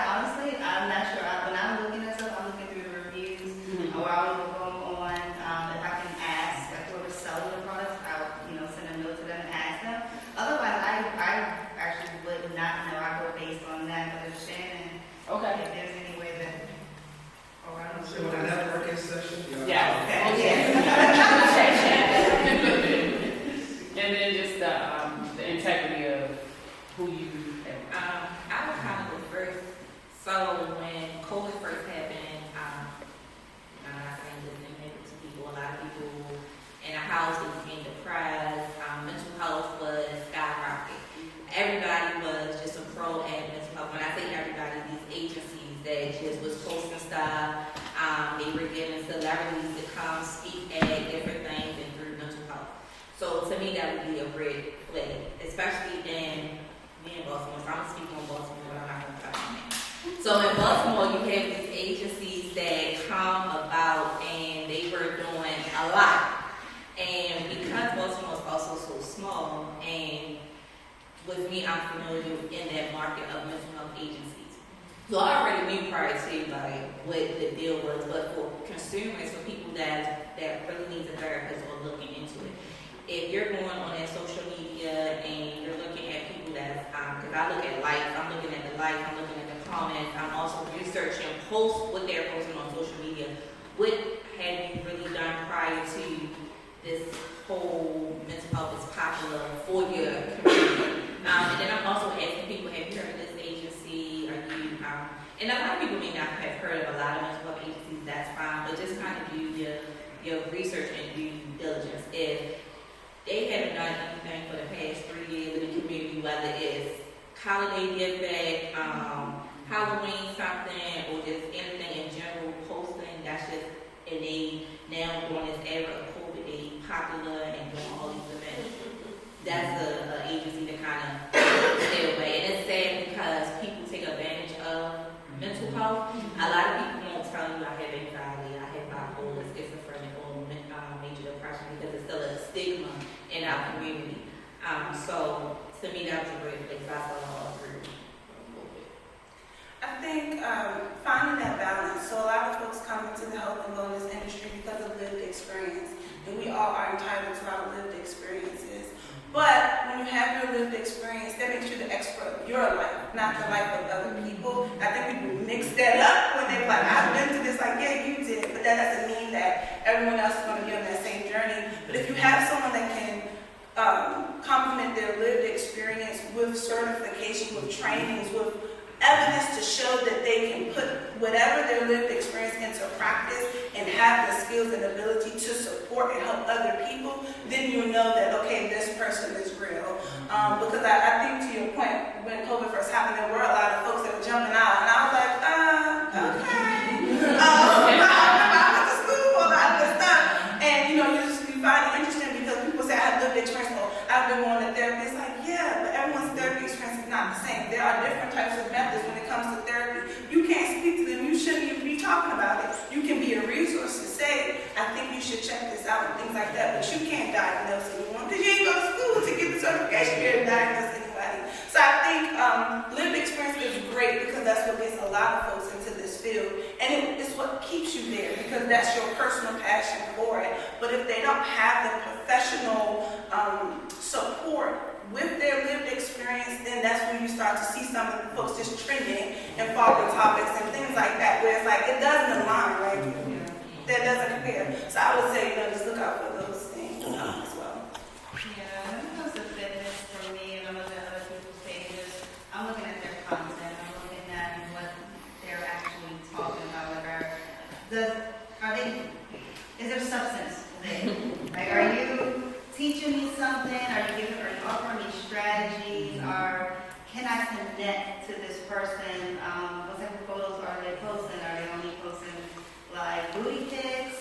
honestly, I'm not sure. When I'm looking at stuff, I'm looking through the reviews. Or I will go on, if I can ask, like whoever's selling the products, I'll, send a note to them and ask them. Otherwise, I actually would not know. I go based on that. But if Shannon, if there's any way that, I don't know. So a networking session? Yeah. And then just the integrity of who you. I was kind of the first. So when COVID first happened, I'm not saying this didn't happen to people. A lot of people in the house was being depressed. Mental health was skyrocketing. Everybody was just a pro at mental health. When I say everybody, these agencies that just was posting stuff, they were getting celebrities to come speak at different things and through mental health. So to me, that would be a red flag, especially in Baltimore. So I'm speaking on Baltimore, but I'm not going to touch on that. So in Baltimore, you have these agencies that come about, and they were doing a lot. And because Baltimore is also so small, and with me, I'm familiar in that market of mental health agencies. So I already knew prior to like what the deal was, but for consumers, for people that really need a therapist or looking into it, if you're going on that social media and you're looking at people that's, because I look at likes, I'm looking at the likes, I'm looking at the comments, I'm also researching posts, what they're posting on social media. What have you really done prior to this whole mental health is popular for your community? And then I'm also asking people, have you heard of this agency? Are you, and a lot of people may not have heard of a lot of mental health agencies, that's fine, but just kind of do your research and due diligence. If they haven't done anything for the past 3 years in the community, whether it's holiday gift bag, Halloween something, or just anything in general, posting, that's just, and they now on this era of COVID, they popular and doing all these events. That's an agency to kind of stay away. And it's sad because people take advantage of mental health. A lot of people won't tell you I have anxiety, I have bipolar, schizophrenic, or major depression because it's still a stigma in our community. So to me, that was a great place. I saw all through. I think finding that balance. So a lot of folks come into the health and wellness industry because of lived experience, and we all are entitled to our lived experiences. But when you have your lived experience, that makes you the expert of your life, not the life of other people. I think people mix that up when they're like, I've been through this, like, yeah, you did, but that doesn't mean that everyone else is going to be on that same journey. But if you have someone that can complement their lived experience with certification, with trainings, with evidence to show that they can put whatever their lived experience into practice and have the skills and ability to support and help other people, then you know that, okay, this person is real. Because I think to your point, when COVID first happened, there were a lot of folks that were jumping out, and I was like, okay. I went to school, a lot of this stuff. And you find it interesting because people say, I have lived experience, or I've been going to therapy. It's like, yeah, but everyone's therapy experience is not the same. There are different types because that's what gets a lot of folks into this field. And it's what keeps you there because that's your personal passion for it. But if they don't have the professional support with their lived experience, then that's when you start to see some of the folks just trending and following topics and things like that, where it's like, it doesn't align, right? That doesn't compare. So I would say, just look out for those things as well. Yeah, when it comes to fitness for me, and I'm looking at other people's pages, I'm looking at their content, I'm looking at what they're actually talking about. Is there substance there? Like, are you teaching me something? Are you offering me strategies? Or can I connect to this person? What type of photos are they posting? Are they only posting like booty pics?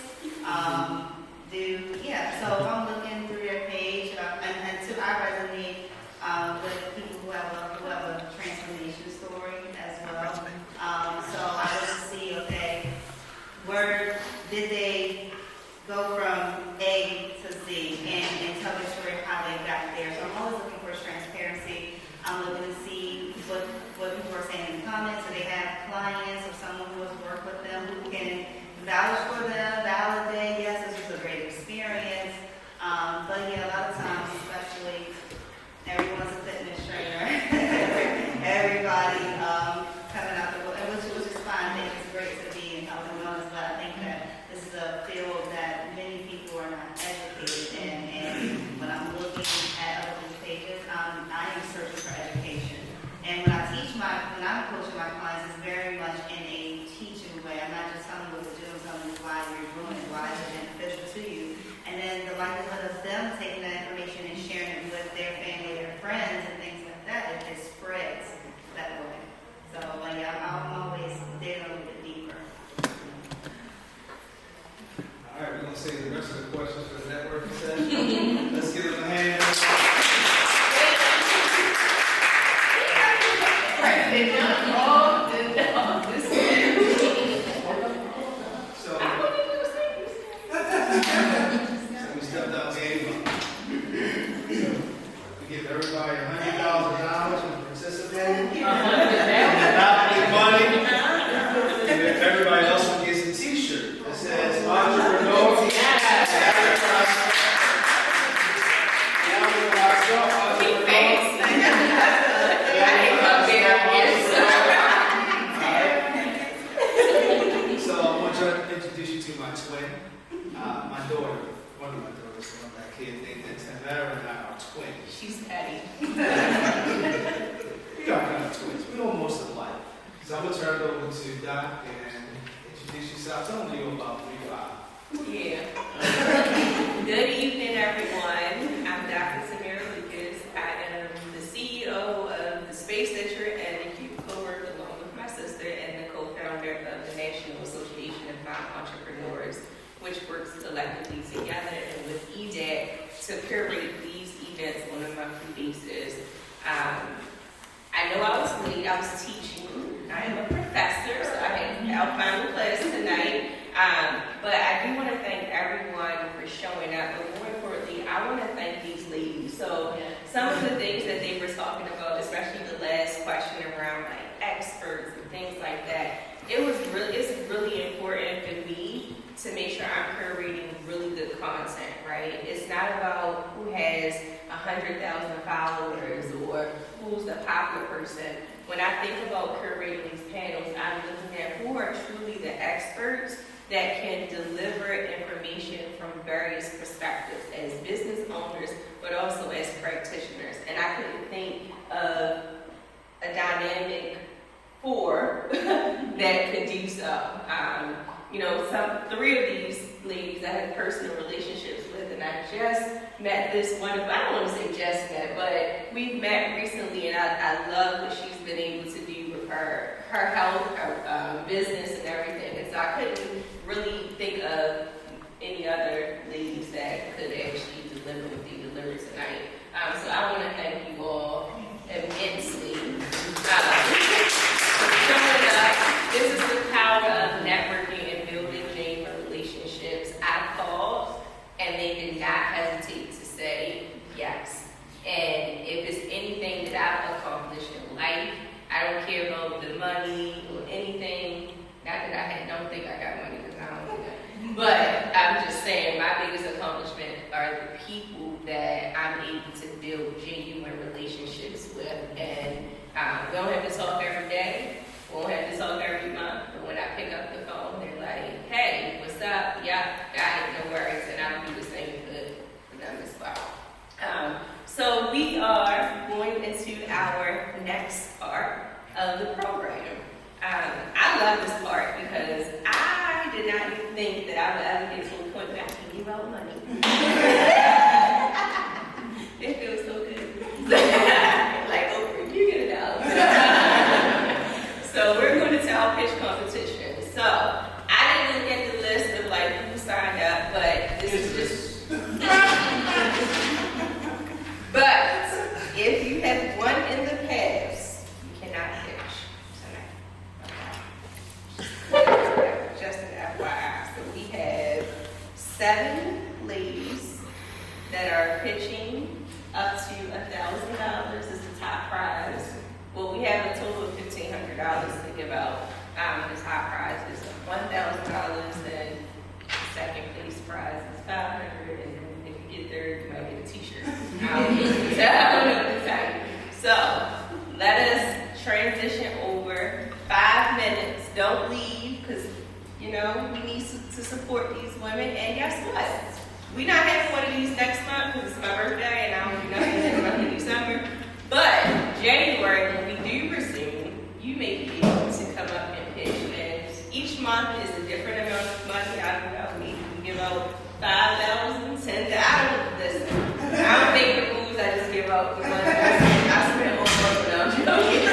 So I'm looking through their page, and two, I resonate with people who have a transformation story as well. So I would see, okay, where did they go from A to Z and tell the story of how they got there. So I'm always looking for transparency. I'm looking to see what people are saying in the comments. Do they have clients or someone who has worked with them who can vouch for them, validate, yes, this was a great experience. But yeah, a lot of times, especially, everyone's a fitness trainer. Everybody coming out the book, which is fine. I think it's great to be in health and wellness, but I think that this is a field that many people are not educated in. And when I'm looking at other people's pages, I am searching for education. And when I'm coaching my clients, it's very much in a teaching way. I'm not just telling you what to do, I'm telling you why you're doing it, why it's beneficial to you. And then the likelihood of them taking that information and sharing it with their family, their friends, and things like that, it spreads that way. So, I'm always digging a little bit deeper. All right, we're going to save the rest of the questions for the networking session. Let's give them a hand. So we stepped up, gave them. We give everybody $100,000 for participating. Not big money. And everybody else will get a t-shirt that says entrepreneur. So I want to introduce you to my twin, my daughter, one of my daughters. One of my kids named Tamara and I are twins. She's petty. We are kind of twins. We know most of life. So I'm going to turn it over to Doc and introduce yourself. Tell them you're about 3'5". Yeah. Good evening, everyone. I'm Dr. Samira Lucas. I am the CEO of the space that you're in, and you co-work along with my sister and the co-founder of the National Association of Non-Entrepreneurs, which works collectively together and with EDAC to curate these events on a monthly basis. I know I was late. I was teaching. I am a professor, so I had our final class tonight. But I do want to thank everyone for showing up. But more importantly, I want to thank these ladies. So some of the things that they were talking about, especially the last question around like experts and things like that, it's really important for me to make sure I'm curating really good content, right? It's not about who has 100,000 followers or who's the popular person. When I think about curating these panels, I'm looking at who are truly the experts that can deliver information from various perspectives as business owners, but also as practitioners. And I couldn't think of a dynamic four that could do so. Three of these ladies I have personal relationships with, and I just met this one. I don't want to say just met, but we've met recently, and I love what she's been able to do with her health, her business, and everything. And so I couldn't really think of any other ladies that could actually deliver what they delivered tonight. So I want to thank you all immensely. Showing up. This is the power of networking and building genuine relationships. I called, and they did not hesitate to say yes. And if it's anything that I've accomplished in life, I don't care about the money or anything. Not that don't think I got money because I don't do that. But I'm just saying my biggest accomplishment are the people that I'm able to build genuine relationships with. And we don't have to talk every day. We don't have to talk every month. But when I pick up the phone, they're like, hey, what's up? Yeah, got it, no worries. And I don't do the same good for them as well. So we are going into our next part of the program. I love this part because I did not even think that I would ever get to a point where I can give out money. It feels so good. Like, Oprah, you get it out. So we're going to our pitch competition. So I didn't look at the list of like who signed up, but this is just. But if you have won in the past, you cannot pitch. Just an FYI. So we have 7 ladies that are pitching up to $1,000 is the top prize. Well, we have a total of $1,500 to give out. The top prize is $1,000, and the second place prize is $500, and then if you get third, you might get a T-shirt. I don't know what to tell you. So let us transition over 5 minutes. Don't leave, because you know we need to support these women. And guess what? We're not having one of these next month because it's my birthday and I don't do nothing in December. But January, when we do resume, you may be able to come up and pitch. And each month is a different amount of money. I give out. We give out 5,000, 10,000. I don't listen. I don't make the moves. I just give out the money. I spend more money than I'm joking.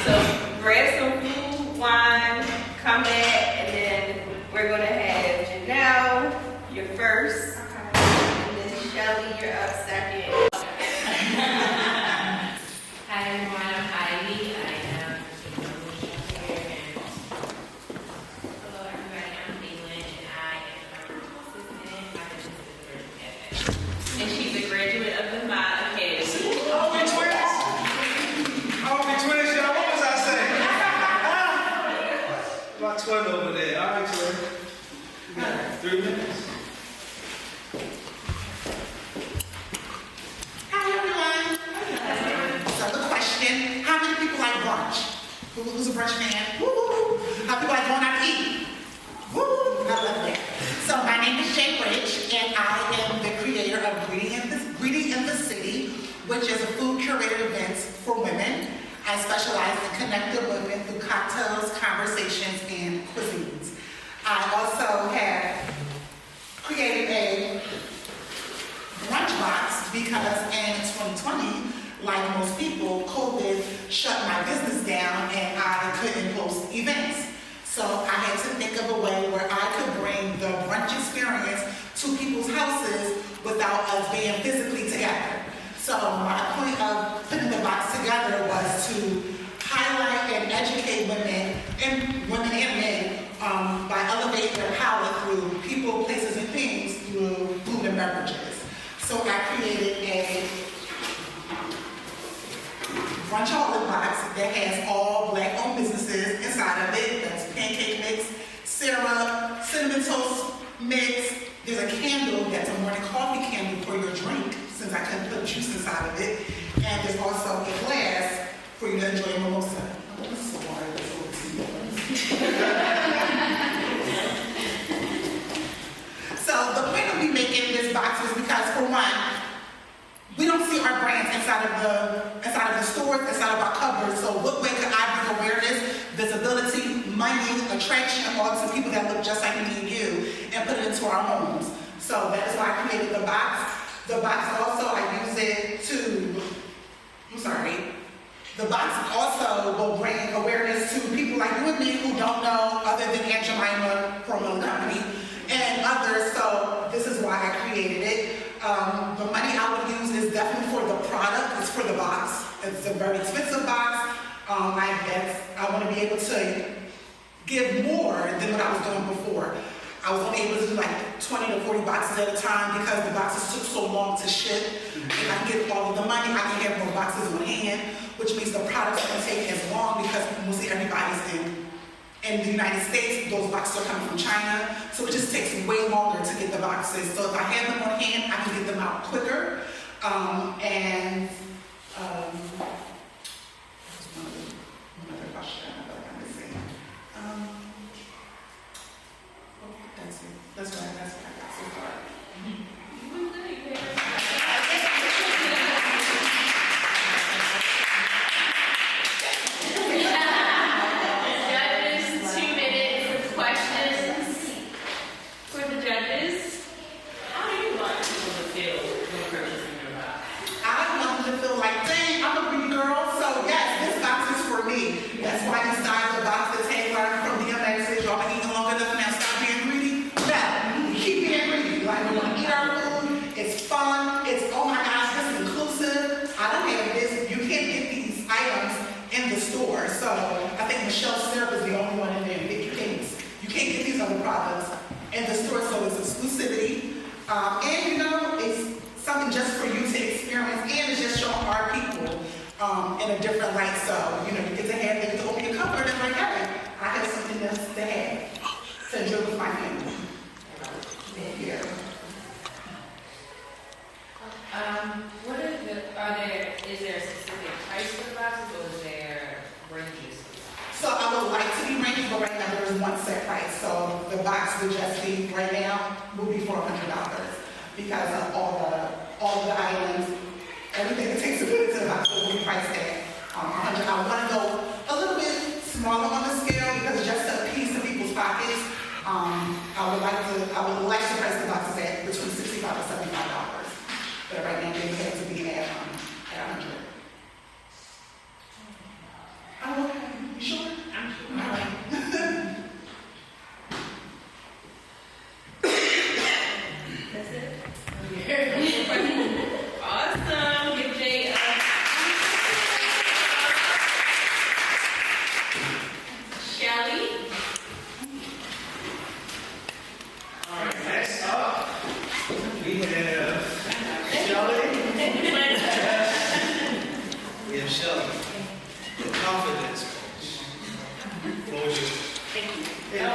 So grab some food, wine, come back, and then we're gonna have Janelle, you're first, and then Shelly, you're up second. Hi everyone, I'm Ivy. I am hello everybody, I'm Caitlin, and I am a assistant. My business is the Virgin Cafe. And she's a graduate of the My Academy. Oh, we twins! Oh, we twins, y'all. What was I saying? My twin over there. All right, twin. We got 3 minutes. Hi, everyone. So the question, how many people like brunch? Who's a brunch fan? Woo! How people like going out to eat? Woo! I love that. So my name is Jay Rich, and I am the creator of Greeting in the City, which is a food curated events for women. I specialize in connecting women through cocktails, conversations, and cuisines. I also have created a brunch box because in 2020, like most people, COVID shut my business down and I couldn't host events. So I had to think of a way where I could bring the brunch experience to people's houses without us being physically together. So my point of putting the box together was to highlight and educate women and men by elevating their power through people, places, and things through food and beverages. So I created a brunchaholic box that has all Black-owned businesses inside of it. That's pancake mix, syrup, cinnamon toast mix. There's a candle that's a morning coffee candle for your drink, since I couldn't put juice inside of it. And there's also a glass for you to enjoy a mimosa. Oh, this is water. This is So the point of me making this box was because, for one, we don't see our brands inside of the stores, inside of our cupboards. So what way could I bring awareness, visibility, money, attraction, all to people that look just like me and you, and put it into our homes? So that is why I created the box. The box also, I use it to, the box also will bring awareness to people like you and me who don't know other than Aunt Jemima Promo Company and others. So this is why I created it. The money I would use is definitely for the product. It's for the box. It's a very expensive box. I want to be able to give more than what I was doing before. I was only able to do like 20 to 40 boxes at a time because the boxes took so long to ship. If I can get all of the money, I can have more boxes on hand, which means the product's going to take as long because in the United States, those boxes are coming from China, so it just takes way longer to get the boxes. So if I have them on hand, I can get them out quicker. Another question I feel like I'm missing. That's it. That's what I got so far. Judges, 2 minutes of questions for the judges. How do you want people to feel when purchasing your box? I want them to feel like, dang, I'm a pretty girl, so yes, this box is for me. That's why you started the box that Taylor from DMX says, y'all been eating long enough now, stop being greedy. No, keep being greedy. Like, we want to eat our food, it's fun, it's, oh my gosh, this is inclusive. I don't have this, you can't get these items in the store. So I think Michelle's syrup is the only one in there, Vicky Kings. You can't get these other products in the store, so it's exclusivity. And you know, it's something just for you to experience, and it's just showing our people in a different light. So, you know, you get to open your cupboard and like, hey, I have something else to have to enjoy with my family. Yeah. Is there a specific price for the boxes or is there ranges? So I would like to be ranges, but right now there is one set price. So the box would just be, right now, will be $400 because of all the items, everything that takes to put into the box will be priced at $100. I want to go a little bit smaller on the scale because it's just a piece of people's pockets. I would like to price the boxes at between $65 and $75. But right now they have to be at $100. Oh, okay. You sure? I'm sure. All right. That's it? Awesome. Give Jay a... Shelly? All right, next up, we have Shelly. We have Shelly, the confidence coach. Floor is yours. Thank you. Hey,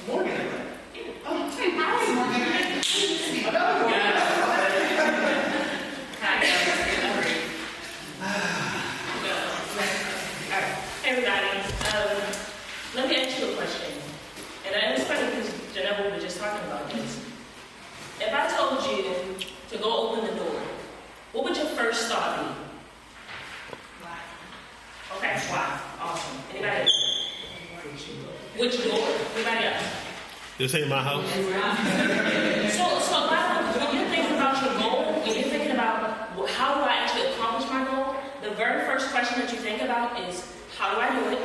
Morgan. Oh, hey, hi, Morgan. Another one. Hey everybody, let me ask you a question. And it's funny because Janelle was just talking about this. If I told you to go open the door, what would your first thought be? Why? Okay, why? Awesome. Anybody else? Which door? Anybody else? This ain't my house. So when you're thinking about your goal, when you're thinking about how do I actually accomplish my goal, the very first question that you think about is, how do I do it?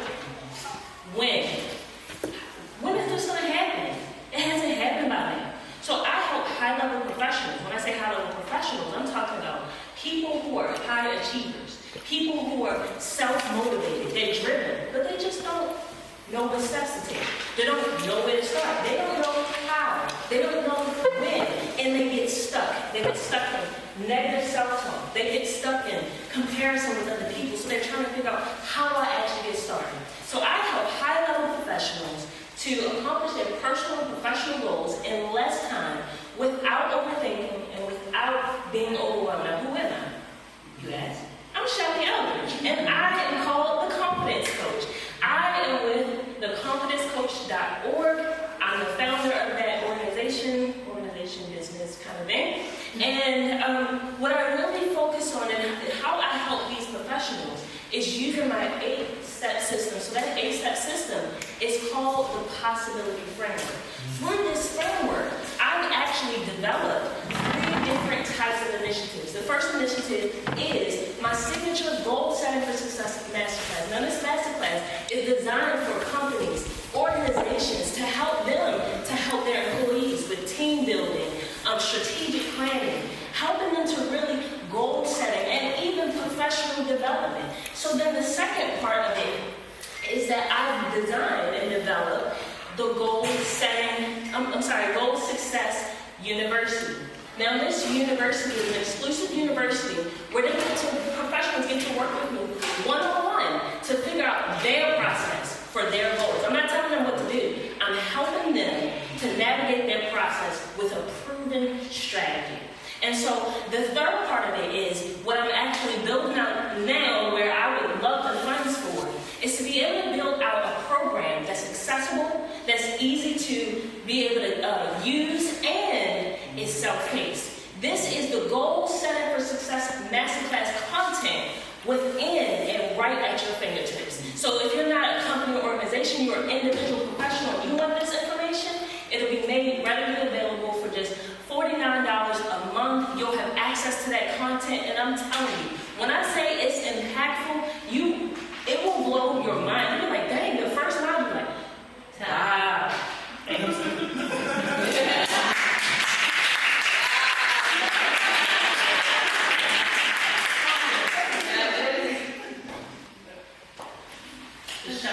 When? When is this going to happen? It hasn't happened by now. So I help high-level professionals. When I say high-level professionals, I'm talking about people who are high achievers, people who are self-motivated, they're driven, but they just don't know the steps to take. They don't know where to start. They don't know how. They don't know when. And they get stuck. They get stuck in negative self-talk. They get stuck in comparison with other people. So they're trying to figure out, how do I actually get started? So I help high-level professionals to accomplish their personal and professional goals in less time without overthinking and without being overwhelmed. Now, who am I? You ask. I'm Shelly Eldridge, and I am called the Confidence Coach. I am with theconfidencecoach.org. I'm the founder of that organization business kind of thing. And what I really focus on and how I help these professionals is using my 8-step system. So that 8-step system is called the Possibility Framework. Through this framework, I've actually developed 3 different types of initiatives. The first initiative is my signature Goal Setting for Success Masterclass. Now this masterclass is designed for companies, organizations, to help them, to help their employees with team building, strategic planning, helping them to really goal setting and even professional development. So then the second part of it is that I've designed and developed the Goal Success University. Now this university is an exclusive university where professionals get to work with me one-on-one to figure out their process for their goals. I'm not telling them I'm helping them to navigate their process with a proven strategy. And so the third part of it is what I'm actually building out now, where I would love the funds for, is to be able to build out a program that's accessible, that's easy to be able to use, and is self-paced. This is the Goal Center for Success Masterclass content within and right at your fingertips. So if you're not a company or organization, you're an individual professional, and you want this information, it'll be made readily available for just $49 a month. You'll have access to that content, and I'm telling you, when I say it's impactful, it will blow your mind. You're like, dang, the first line, you're like, thanks. So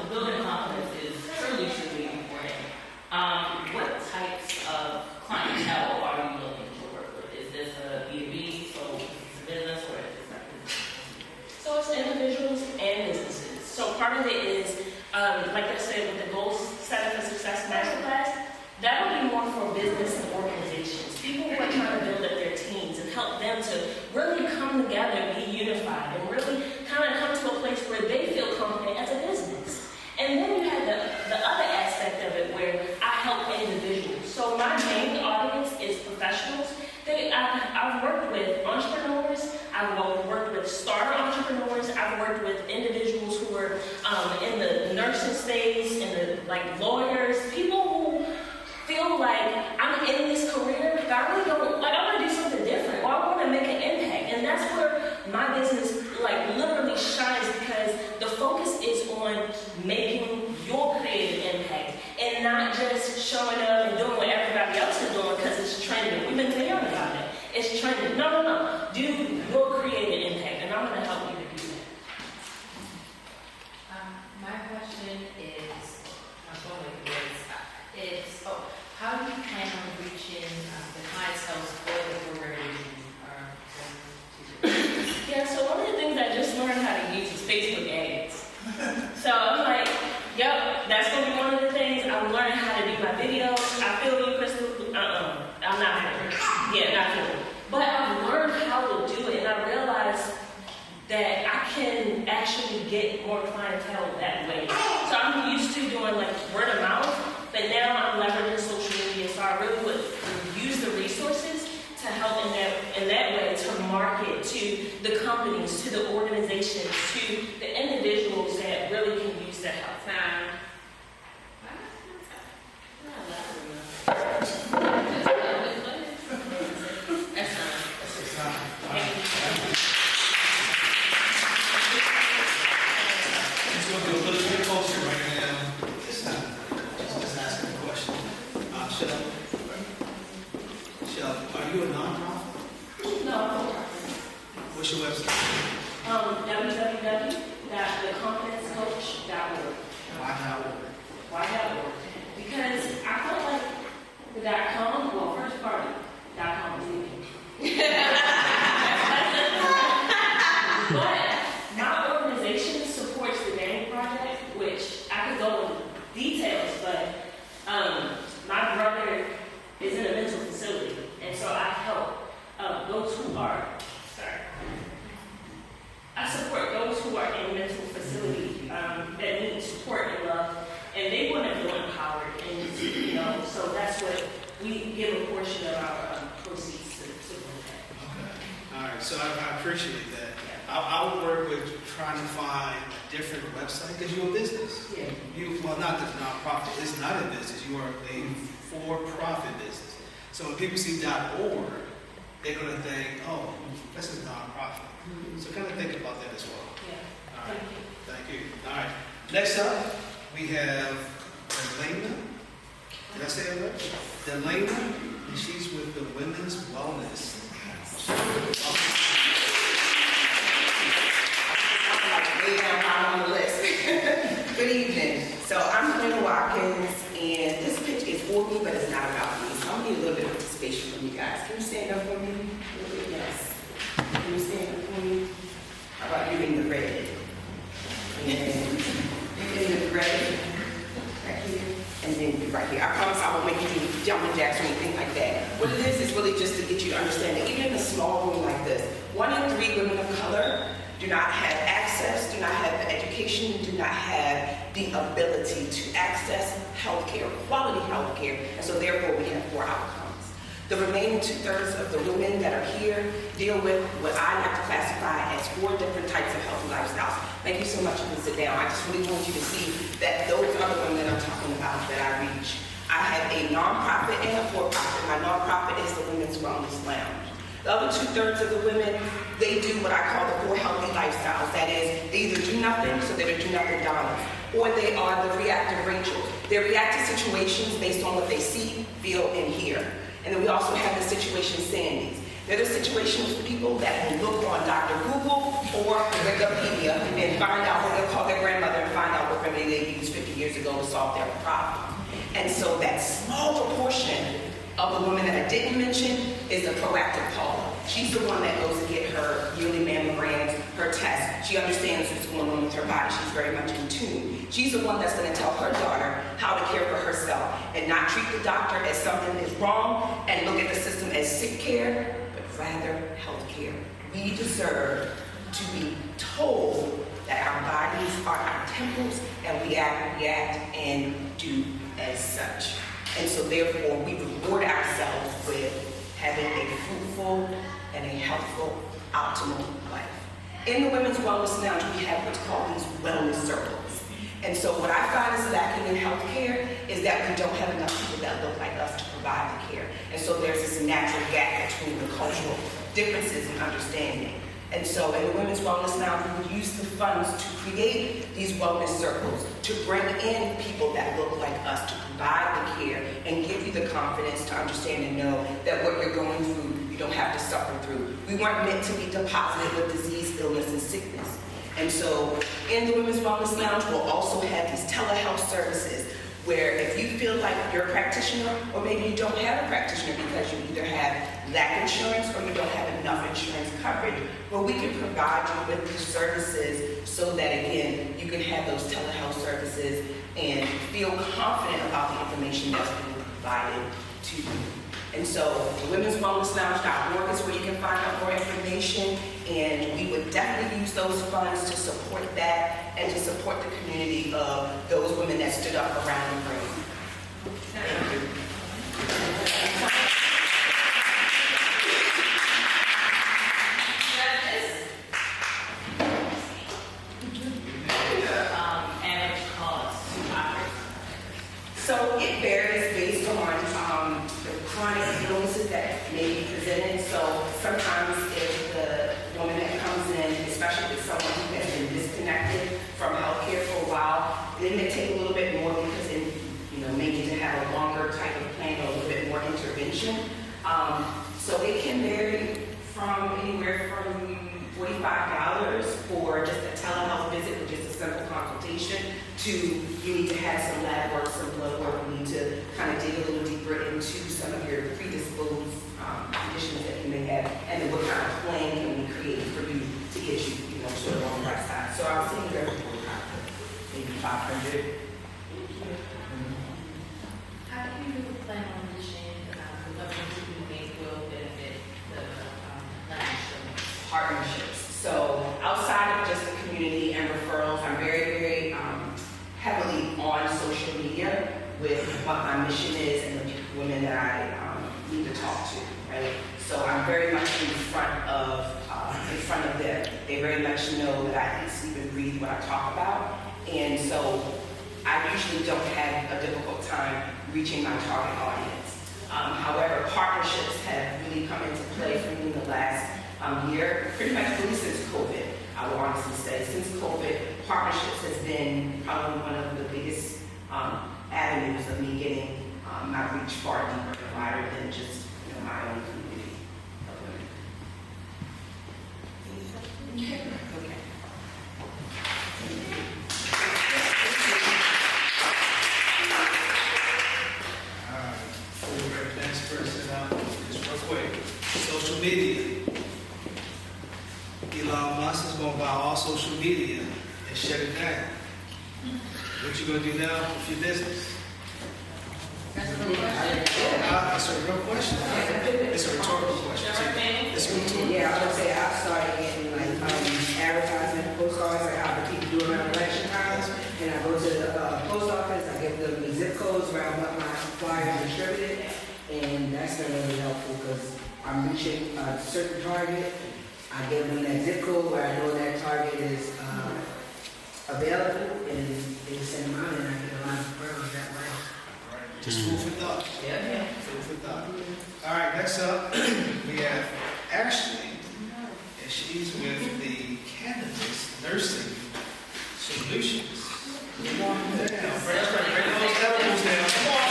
building confidence is truly, truly important. What types of clientele are you looking to work with? Is this a B2B, so it's a business, or is this not business? So it's individuals and businesses. So part of it is, like I said, with the Goal Center for Success Masterclass, that'll be more for business and organizations. People who are trying to build up their teams and help them to really come together and be unified and really kind of come to a place where they feel confident as a business. And then you have the other aspect of it where I help individuals. So my main audience is professionals. I've worked with entrepreneurs, I've worked with starter entrepreneurs, I've worked with individuals who are in the nursing space, in the lawyers, people who feel like I'm in this career, but I really don't, I want to do something different, or I want to make an impact. And that's where my business literally shines, because the focus is on making your creative impact and not just showing up and doing what everybody else is doing because it's trending. We've been clear about it. It's trending. No. Do your creative impact, and I'm going to help you to do that. My question is, how do you plan on reaching the clientele for the organization? Yeah, so one of the things I just learned how to use is Facebook ads. So I'm like, yep, that's going to be one of the things. I'm learning how to do my videos. I feel you, Crystal. I'm not feeling it. Yeah, not feeling it. But I've learned how to do it, and I realized that I can actually get more clientele that way. So I'm used to doing word of mouth, but now I'm leveraging social media, so I really would use the resources to help in that way to market to the companies, to the organizations, to the individuals that really can use the help. Are you a nonprofit? No. What's your website? www.theconfidencecoach.org. Why.org? Because I felt like the .com, well, first party, .com is easy. But my organization supports the Dang Project, which I could go into details, but my brother is in a mental facility, and so I help those who are, I support those who are in mental facility that need support and love, and they want to feel empowered, and so that's what we give a portion of our proceeds to support that. Okay. All right, so I appreciate that. I would work with trying to find a different website, because you're a business. Yeah. Well, not the nonprofit. It's not a business. You are a for-profit business. So when people see .org, they're going to think, oh, this is nonprofit. So kind of think about that as well. Yeah. All right. Thank you. All right. Next up, we have Delana. Did I say it right? Delana, and she's with the Women's Wellness. Way down bottom on the list. Good evening. So I'm Delana Watkins, and this pitch is for me, but it's not about me. So I'm gonna need a little bit of participation from you guys. Can you stand up for me? A little bit, yes. Can you stand up for me? How about you in the red? And you in the red, right here, and then right here. I promise I won't make you do jumping jacks or anything like that. What it is really just to get you to understand that even in a small room like this, 1 in 3 women of color do not have access, do not have the education, do not have the ability to access healthcare, quality healthcare, and so therefore we have poor outcomes. The remaining 2/3 of the women that are here deal with what I like to classify as 4 different types of healthy lifestyles. Thank you so much. You can sit down. I just really want you to see that those are the women that I'm talking about that I reach. I have a nonprofit and a for-profit. My nonprofit is the Women's Wellness Lounge. The other 2/3 of the women, they do what I call the 4 healthy lifestyles. That is, they either do nothing, so they're the do nothing dollars, or they are the reactive Rachels. They react to situations based on what they see, feel, and hear. And then we also have the situation Sandys. They're the situations people that will look on Dr. Google or Wikipedia and find out what they'll call their grandmother and find out what remedy they used 50 years ago to solve their problem. And so that small proportion of the woman that I didn't mention is a proactive caller. She's the one that goes to get her yearly mammograms, her tests. She understands what's going on with her body. She's very much in tune. She's the one that's going to tell her daughter how to care for herself and not treat the doctor as something is wrong and look at the system as sick care, but rather health care. We deserve to be told that our bodies are our temples and we react and do as such. And so therefore, we reward ourselves with having a fruitful and a healthful, optimal life. In the Women's Wellness Lounge, we have what's called these wellness circles. And so what I find is lacking in healthcare is that we don't have enough people that look like us to provide the care. And so there's this natural gap between the cultural differences in understanding. And so in the Women's Wellness Lounge, we would use the funds to create these wellness circles, to bring in people that look like us, to provide the care, and give you the confidence to understand and know that what you're going through, you don't have to suffer through. We weren't meant to be deposited with disease, illness, and sickness. And so in the Women's Wellness Lounge, we'll also have these telehealth services where if you feel like you're a practitioner, or maybe you don't have a practitioner because you either have lack insurance or you don't have enough insurance coverage, well, we can provide you with these services so that, again, you can have those telehealth services and feel confident about the information that's being provided to you. And so womenswellnesslounge.org is where you can find out more information, and we would definitely use those funds to support that and to support the community of those women that stood up around the room. Thank you. Average cost to operate? So it varies based on the chronic illnesses that may be presented. So sometimes if the woman that comes in, especially if it's someone who has been disconnected from healthcare for a while, it may take a little bit more because it, may need to have a longer type of plan or a little bit more intervention. So it can vary from anywhere from $45 for just a telehealth visit with just a simple consultation to you need to have some lab work, some blood work. We need to kind of dig a little deeper into some of your predisposed conditions that you may have, and then what kind of plan can we create for you to get you, sort of on the right side. So I was thinking very maybe 500. How do you plan on reaching the government who you think will benefit the non-insurance? Partnerships. So outside of just the community and referrals, I'm very, very heavily on social media with what my mission is and the women that I need to talk to, right? So I'm very much in front of them. They very much know that I sleep and breathe what I talk about, and so I usually don't have a difficult time reaching my target audience. However, partnerships have really come into play for me in the last year, pretty much really since COVID. I will honestly say, since COVID, partnerships has been probably one of the biggest avenues of me getting my reach far deeper and wider than just my own community of women. Okay. Next person up, just real quick. Social media. Elon Musk is going to buy all social media and shut it down. What you going to do now with your business? That's a real question. It's a real question. It's a rhetorical question. It's a rhetorical. Yeah, I would say I started getting like advertisement postcards, like how the people do around election times. And I go to the post office, I give them the zip codes where I want my flyers distributed. And that's been really helpful because I'm reaching a certain target. I give them that zip code where I know that target is available, and they send them out, and I get a lot of referrals that way. All right, just food for thought. Yeah. Food for thought. All right, next up, we have Ashley, and she's with the Cannabis Nursing Solutions. Come on down. Bring those elbows down. Come on.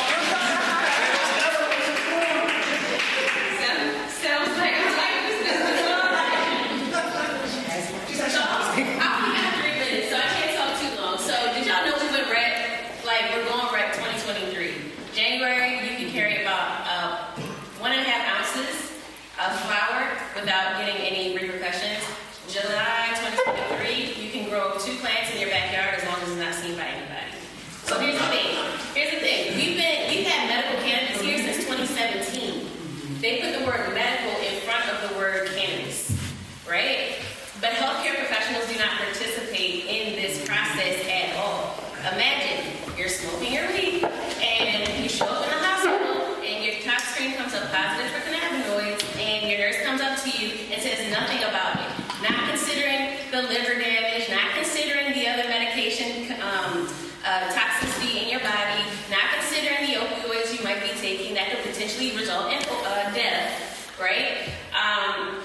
Sounds like I like this business. I'll be at 3 minutes, so I can't talk too long. So, did y'all know we went rec? Like, we're going rec 2023. January, you can carry about 1.5 ounces of flower without getting any repercussions. July 2023, you can grow 2 plants in your backyard as long as it's not seen by anybody. So here's the thing. We've had medical cannabis here since 2017. They put the word medical in front of the word cannabis, right? But healthcare professionals do not participate in this process at all. Imagine you're smoking your weed and you show up in the hospital and your tox screen comes up positive for cannabinoids and your nurse comes up to you and says nothing about it. Not considering the liver damage, not considering the other medication toxicity in your body, not considering the opioids you might be taking that could potentially result in death, right?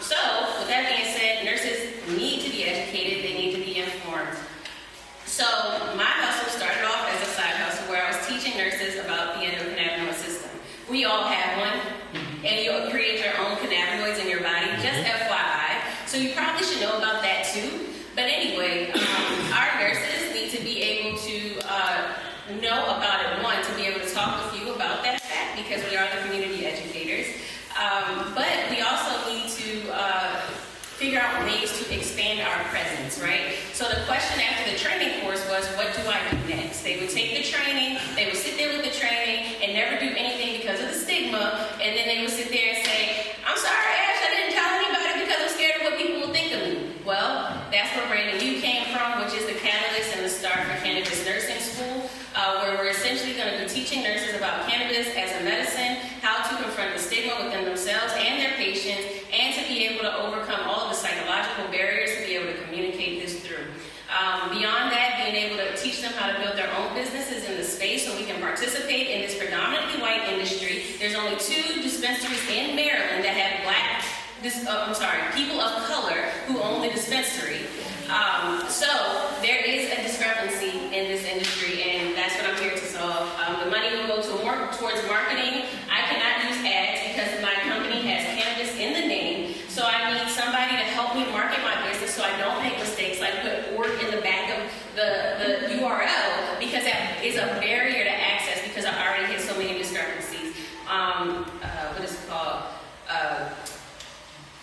So, with that being said, nurses need to be educated, they need to be informed. So, my hustle started off as a side hustle where I was teaching nurses about the endocannabinoid system. We all have one, and you create your own cannabinoids in your body, just FYI. So, you probably should know about that too. But anyway, our nurses need to be able to know about it, one, to be able to talk with you about that fact, because we are the community educators. But we also need to figure out ways to expand our presence, right? So the question after the training course was, what do I do next? They would take the training, they would sit there with the training and never do anything because of the stigma, and then they would sit there and say, I'm sorry, Ash, I didn't tell anybody because I'm scared of what people will think of me. Well, that's where Brandon U came from, which is the catalyst and the start for Cannabis Nursing School, where we're essentially going to be teaching nurses about cannabis as a medicine, how to confront the stigma within themselves and their patients, and to be able to overcome all of the psychological barriers to be able to communicate this through. Beyond that, being able to teach them how to build their own businesses in the space so we can participate in this predominantly white industry. There's only 2 dispensaries in Maryland that have people of color who own the dispensary. So there is a discrepancy in this industry, and that's what I'm here to solve. The money will go towards marketing. I cannot use ads because my company has cannabis in the name, so I need somebody to help me market my business so I don't make mistakes like put org in the back of the URL, because that is a barrier to access because I already hit so many discrepancies. What is it called?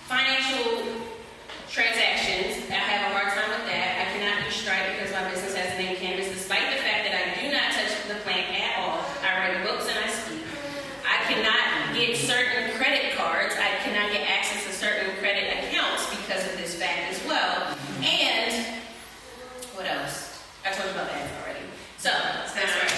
Financial transactions, I have a hard time with that. I cannot do Stripe because my business has the name Cannabis, despite the fact that I do not touch the plant at all. I write books and I speak. I cannot get certain credit cards. I cannot get access to certain credit accounts because of this fact as well. And what else? I told you about that already. So, that's right.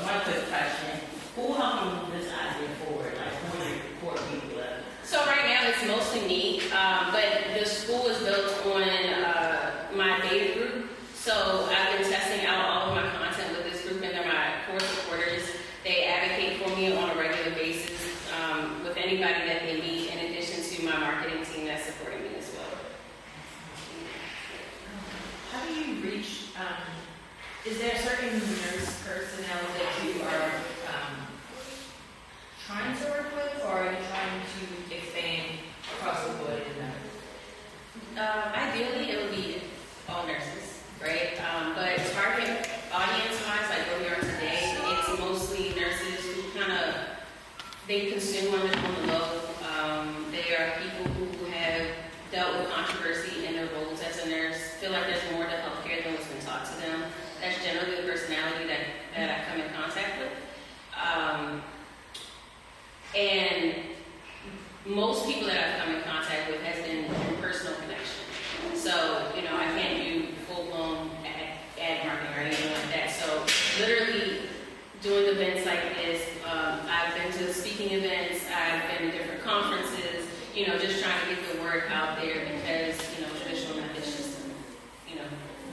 One quick question. Who helped you move this idea forward? Like, who are your core people? So right now it's mostly me, but the school is built on my beta group. So I've been testing out all of my content with this group, and they're my core supporters. They advocate for me on a regular basis with anybody that they need, in addition to my marketing team that's supporting me as well. How do you reach, is there certain nurse personnel that you are trying to work with, or are you trying to expand across the board in that? Ideally, it would be all nurses, right? But target audience-wise, like where we are today, it's mostly nurses who they consume on the low. They are people who have dealt with controversy in their roles as a nurse, feel like there's more to healthcare than what's been taught to them. That's generally the personality that I come in contact with. And most people that I've come in contact with has been in personal connection. So, you know, I can't do full-blown ad marketing or anything like that. So literally doing events like this, I've been to speaking events, I've been to different conferences, you know, just trying to get the word out there because, you know, traditional methods just, you know,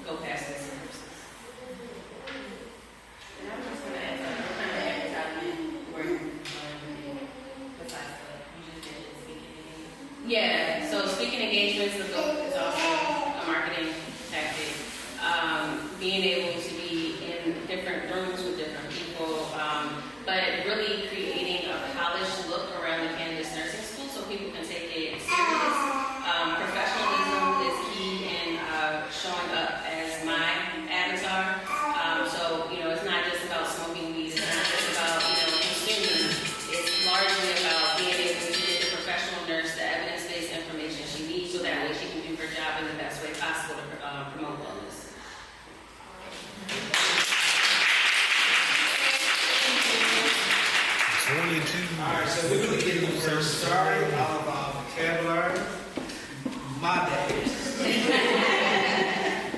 go past this. And I'm just going to ask, what kind of advertising were you besides you just mentioned speaking engagements? Yeah, so speaking engagements is also a marketing tactic. Being able to be in different rooms with different people, but really creating a polished look around the cannabis nursing school so people can take it serious. Professionalism is key in showing up as my avatar. So, you know, it's not just about smoking weed, it's not just about, you know, consuming. It's largely about being able to get the professional nurse the evidence-based information she needs so that way she can do her job in the best way possible to promote wellness. 22. All right, so we're going to get into the first story of our vocabulary. My days.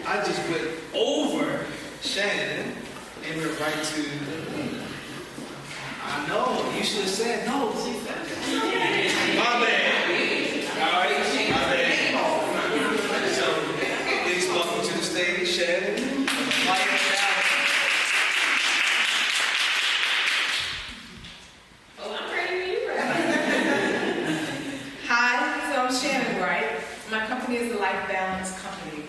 I just went over Shannon and went right to, I know, you should have said no. My bad. All right, my bad. So, please welcome to the stage, Shannon. Hi, so I'm Shannon Wright. My company is the Life Balance Company.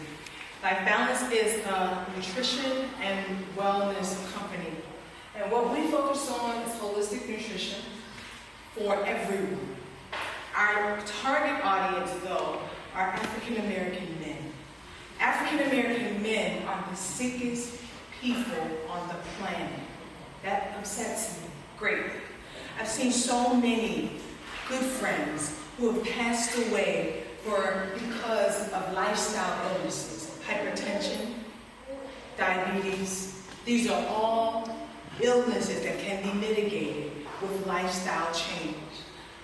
Life Balance is a nutrition and wellness company. And what we focus on is holistic nutrition for everyone. Our target audience, though, are African American men. African American men are the sickest people on the planet. That upsets me greatly. I've seen so many good friends who have passed away because of lifestyle illnesses, hypertension, diabetes. These are all illnesses that can be mitigated with lifestyle change.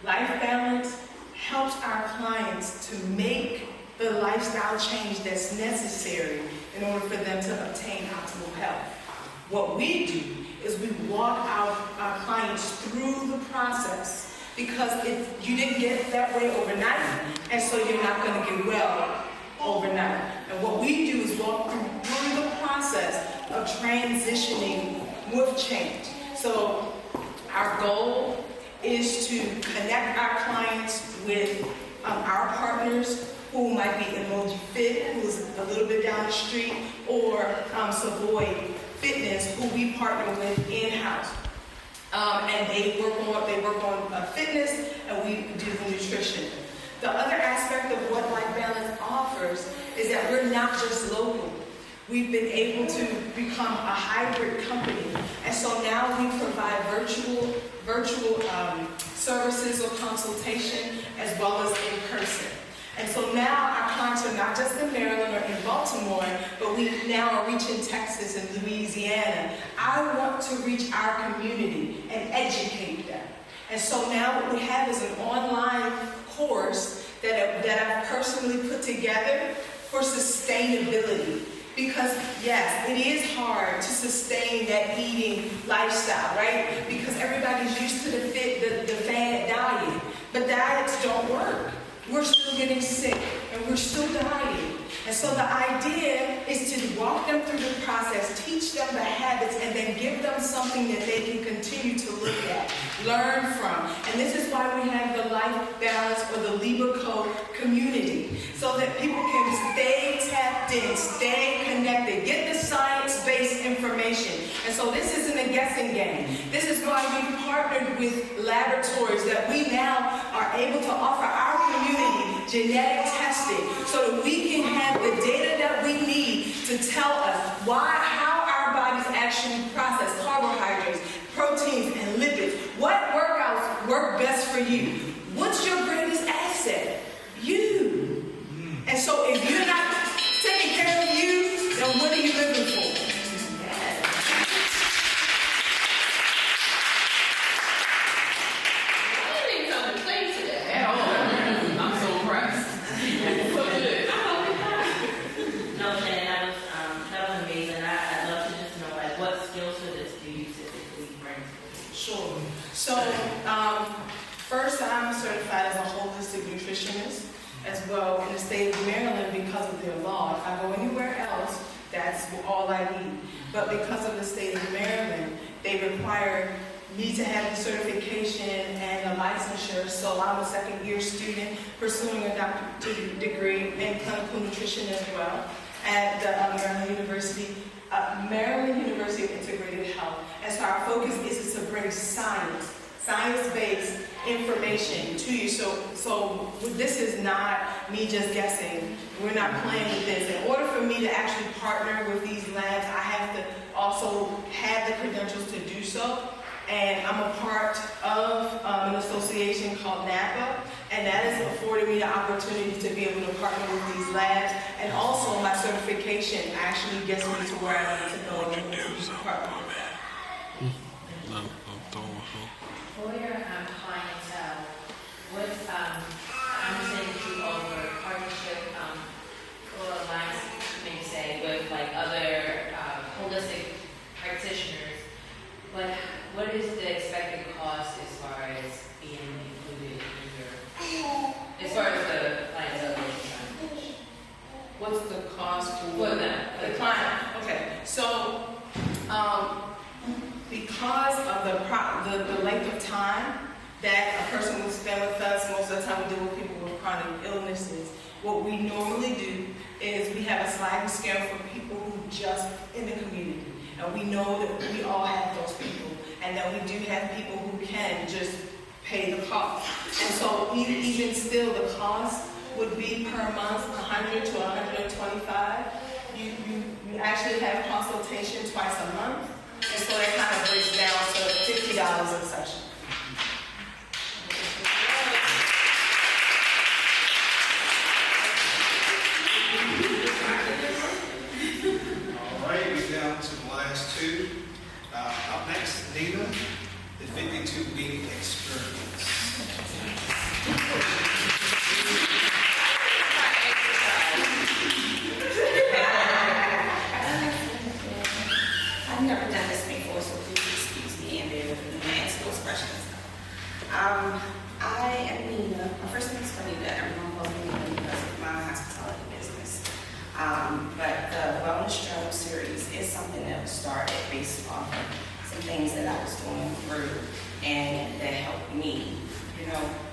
Life Balance helps our clients to make the lifestyle change that's necessary in order for them to obtain optimal health. What we do is we walk our clients through the process because you didn't get that way overnight, and so you're not going to get well overnight. And what we do is walk through the process of transitioning with change. So our goal is to connect our clients with our partners who might be Emoji Fit, who's a little bit down the street, or Savoy Fitness, who we partner with in-house. And they work on fitness, and we do the nutrition. The other aspect of what Life Balance offers is that we're not just local. We've been able to become a hybrid company, and so now we provide virtual services or consultation as well as in person. And so now our clients are not just in Maryland or in Baltimore, but we now are reaching Texas and Louisiana. I want to reach our community and educate them. And so now what we have is an online course that I've personally put together for sustainability. Because yes, it is hard to sustain that eating lifestyle, right? Because everybody's used to the fad diet, but diets don't work. We're still getting sick, and we're still dying. And so the idea is to walk them through the process, teach them the habits, and then give them something that they can continue to look at, learn from. And this is why we have the Life Balance or the Libra Code community, so that people can stay tapped in, stay connected, get the science-based information. And so this isn't a guessing game. This is why we've partnered with laboratories that we now are able to offer our community genetic testing so that we can have the data that we need to tell us how our bodies actually process carbohydrates, proteins, and lipids. What workouts work Sure. So, first, I'm certified as a holistic nutritionist as well in the state of Maryland because of their law. If I go anywhere else, that's all I need. But because of the state of Maryland, they require me to have the certification and a licensure. So I'm a second-year student pursuing a doctorate degree in clinical nutrition as well at the Maryland University of Integrated Health. And so our focus is to bring science-based information to you. So this is not me just guessing. We're not playing with this. In order for me to actually partner with these labs, I have to also have the credentials to do so. And I'm a part of an association called NAPA, and that has afforded me the opportunity to be able to partner with these labs. And also my certification actually gets me to where I need to go and to partner with that. For your clientele, what I'm saying to offer partnership or alliance, you may say, with like other holistic practitioners, but what is the expected cost as far as being included in your, as far as the clientele is? What's the cost for them? The client. Okay, so because of the length of time that a person will spend with us, most of the time we deal with people with chronic illnesses. What we normally do is we have a sliding scale for people who just in the community. And we know that we all have those people, and that we do have people who can just pay the cost. And so even still, the cost would be per month $100 to $125. You actually have consultation twice a month, and so that kind of breaks down to $50 a session. All right, we're down to the last two. Up next, Nina, the 52-week experience. I've never done this before, so please excuse me and bear with me and answer those questions. I am Nina. My first name is Nina. Everyone calls me Nina because of my hospitality business. But the Wellness Journal series is something that was started based off of some things that I was going through and that helped me,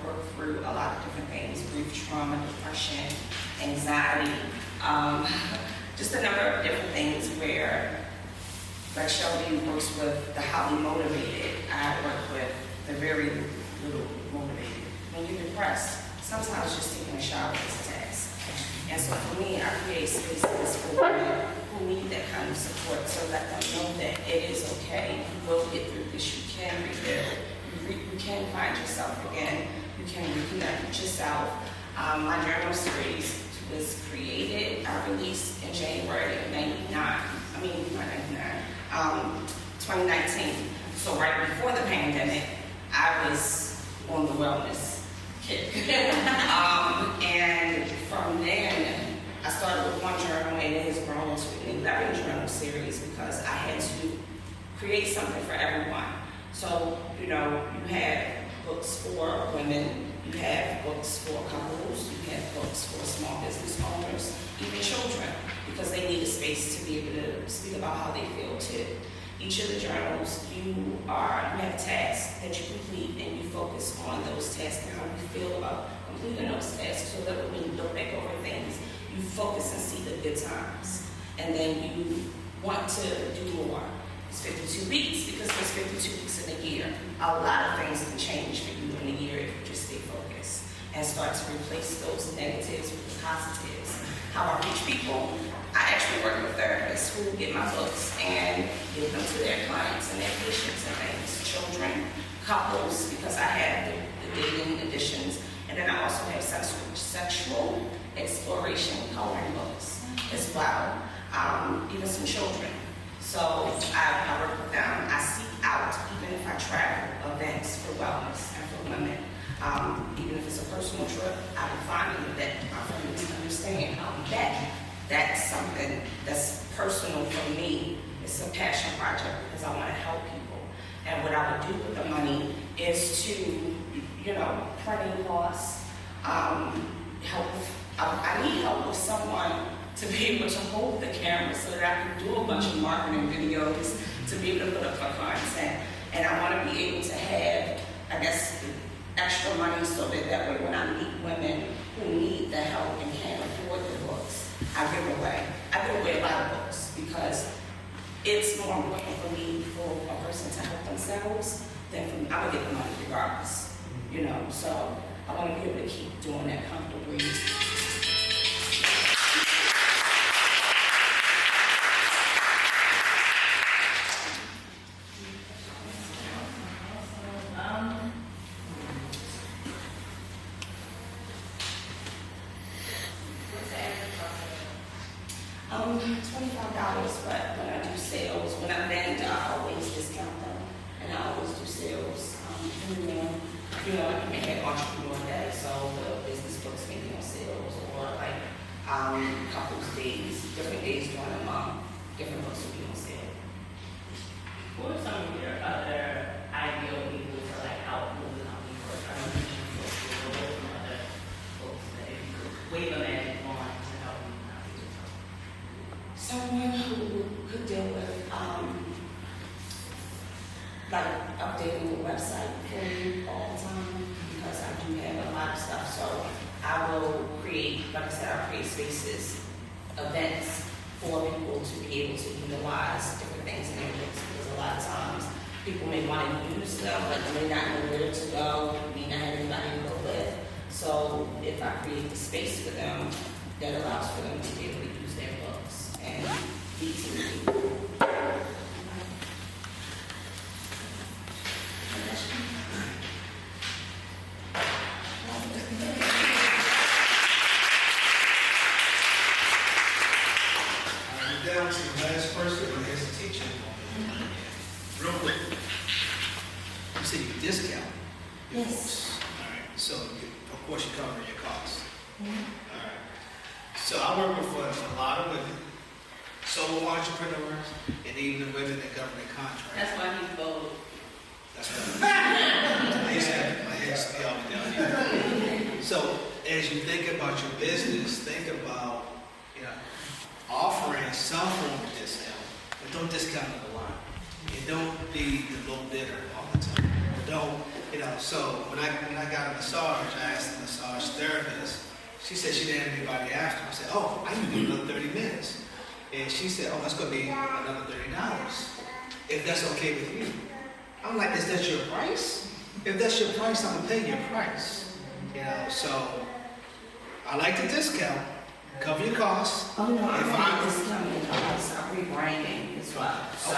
work through a lot of different things: grief, trauma, depression, anxiety, just a number of different things where, like Shelby works with the highly motivated, I work with the very little motivated. When you're depressed, sometimes just taking a shower is a task. And so for me, I create spaces for women who need that kind of support, so let them know that it is okay. You will get through this. You can rebuild. You can find yourself again. You can reconnect with yourself. My journal series was created, I released in January of 2019. So right before the pandemic, I was on the wellness kick. And from then, I started with one journal, and it has grown into an 11 journal series because I had to create something for everyone. So, you have books for women, you have books for couples, you have books for small business owners, even children, because they need a space to be able to speak about how they feel too. Each of the journals, you have tasks that you complete, and you focus on those tasks and how you feel about completing those tasks, so that when you look back over things, you focus and see the good times. And then you want to do more. It's 52 weeks because there's 52 weeks in a year. A lot of things can change for you in a year if you just stay focused and start to replace those negatives with the positives. How I reach people, I actually work with therapists who get my books and give them to their clients and their patients and things, children, couples, because I have the dating editions, and then I also have sexual exploration coloring books as well, even some children. So I work with them. I seek out, even if I travel, events for wellness and for women. Even if it's a personal trip, I've been finding that my friends understand that's something that's personal for me. It's a passion project because I want to help people. And what I would do with the money is to, printing costs, help. I need help with someone to be able to hold the camera so that I can do a bunch of marketing videos, to be able to put up my content. And I want to be able to have, I guess, extra money so that way when I meet women who need the help and can't afford the books, I give away a lot of books because it's more important for me for a person to help themselves than for me. I would get the money regardless, so I want to be able to keep doing that comfortably. $25, but when I do sales, when I'm vendor, I always discount them, and I always do sales. I can have entrepreneur day, so the business books may be on sales, or like couples days, different days during the month, different books will be on sale. What are some of your other ideal people to help move the company forward? I don't think you will go from other folks that if you could wave a magic wand to help you. Someone who could deal with updating the website for me all the time, because I do have a lot of stuff. So I will create, like I said, I'll create spaces, events for people to be able to utilize different things in their books, because a lot of times people may want to use them, but they may not know where to go, may not have anybody to go with. So if I create the space for them, that allows for them to be able to use their books and be to the people. We're down to the last person, but here's the teacher. Real quick. You said you discount your books. All right. So, of course, you cover your costs. All right. So I work with a lot of women, solo entrepreneurs, and even the women that government contracts. That's why he's bold. That's right. My head's down here. So as you think about your business, think about offering some form of discount, but don't discount the line. And don't be the low bidder all the time. Don't, so when I got a massage, I asked the massage therapist. She said she didn't have anybody after. I said, oh, I can do another 30 minutes. And she said, oh, that's going to be another $30. If that's okay with you. I'm like, is that your price? If that's your price, I'm going to pay your price. So I like to discount, cover your costs. Oh, no, I'm not discounting. I'm rebranding as well. So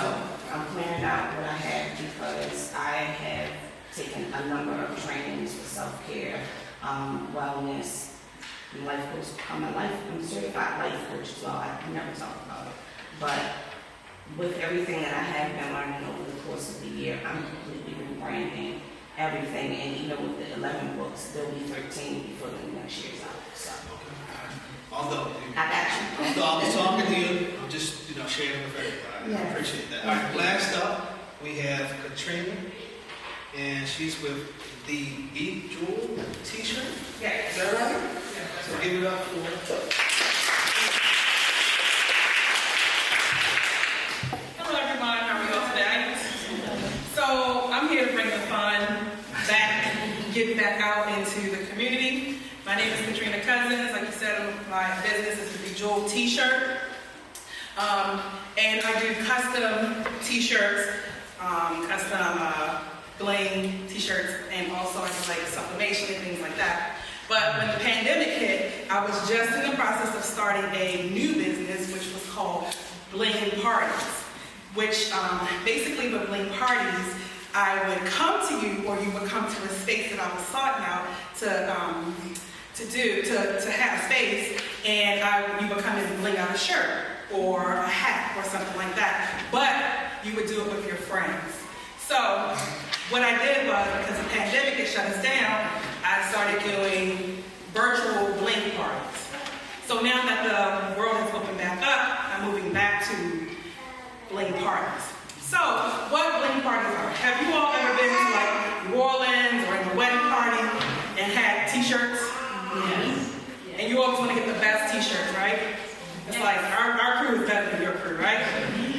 I'm clearing out what I have because I have taken a number of trainings for self-care, wellness, life coach. I'm a certified life coach as well. I never talk about it. But with everything that I have been learning over the course of the year, I'm completely rebranding everything. And even with the 11 books, there'll be 13 before the next year's out. So. Although I got you. Although I was talking to you, I'm just sharing with everybody. I appreciate that. All right, last up, we have Katrina, and she's with the Beat Jewel T-shirt. Yeah. Is that right? Yeah. So give it up for her. Hello everyone, how are you all today? So I'm here to bring the fun back, get back out into the community. My name is Katrina Cousins. Like you said, my business is the Bejeweled T-shirt. And I do custom T-shirts, custom bling T-shirts, and also I do like sublimation and things like that. But when the pandemic hit, I was just in the process of starting a new business, which was called Bling Parties, which basically with Bling Parties, I would come to you, or you would come to a space that I was sorting out to have a space, and you would come in and bling out a shirt or a hat or something like that, but you would do it with your friends. So what I did was, because the pandemic had shut us down, I started doing virtual bling parties. So now that the world has opened back up, I'm moving back to bling parties. So what bling parties are? have you all ever been to like New Orleans or in a wedding party and had t-shirts? Yes. And you always want to get the best t-shirts, right? It's like our crew is better than your crew, right?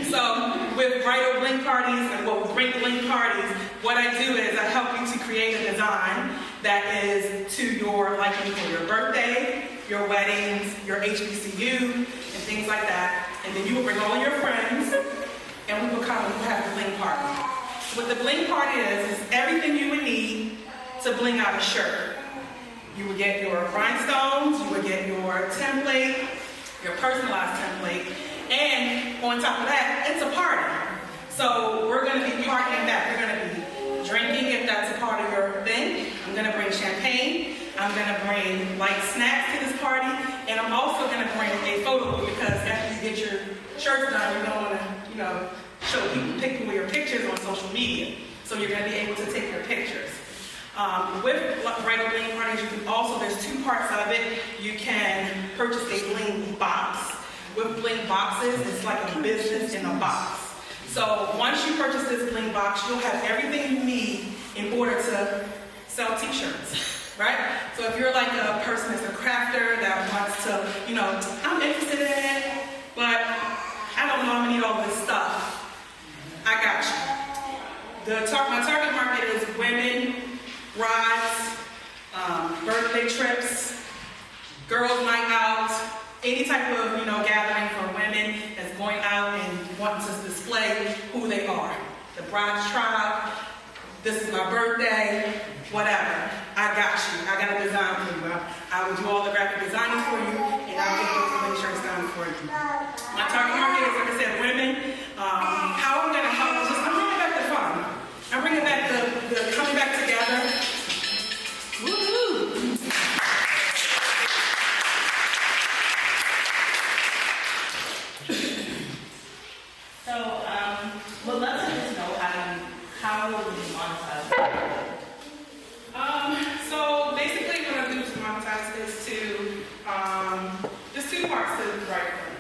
So with bridal bling parties and with bling parties, what I do is I help you to create a design that is to your liking for your birthday, your weddings, your HBCU, and things like that. And then you will bring all your friends, and we will come and we'll have the bling party. What the bling party is everything you would need to bling out a shirt. You would get your rhinestones, you would get your template, your personalized template, and on top of that, it's a party. So we're going to be partying that. We're going to be drinking if that's a part of your thing. I'm going to bring champagne. I'm going to bring light snacks to this party, and I'm also going to bring a photo booth because after you get your shirts done, you don't want to, show people your pictures on social media. So you're going to be able to take your pictures. With bridal bling parties, you can also, there's two parts of it. You can purchase a bling box. With bling boxes, it's like a business in a box. So once you purchase this bling box, you'll have everything you need in order to sell t-shirts, right? So if you're like a person that's a crafter that wants to, I'm interested in it, but I don't know, I'm gonna need all this stuff. I got you. My target market is women, brides, birthday trips, girls' night out, any type of gathering for women that's going out and wanting to display who they are. The bride's tribe, this is my birthday, whatever. I got you. I got a design for you. I will do all the graphic designing for you, and I'll get those bling shirts done for you. My target market is, like I said, women. How I'm going to help is I'm bringing back the fun. I'm bringing back the coming back together. Woo-hoo! So, would love to just know how will you monetize? So basically what I do to monetize is there's two parts to the right thing.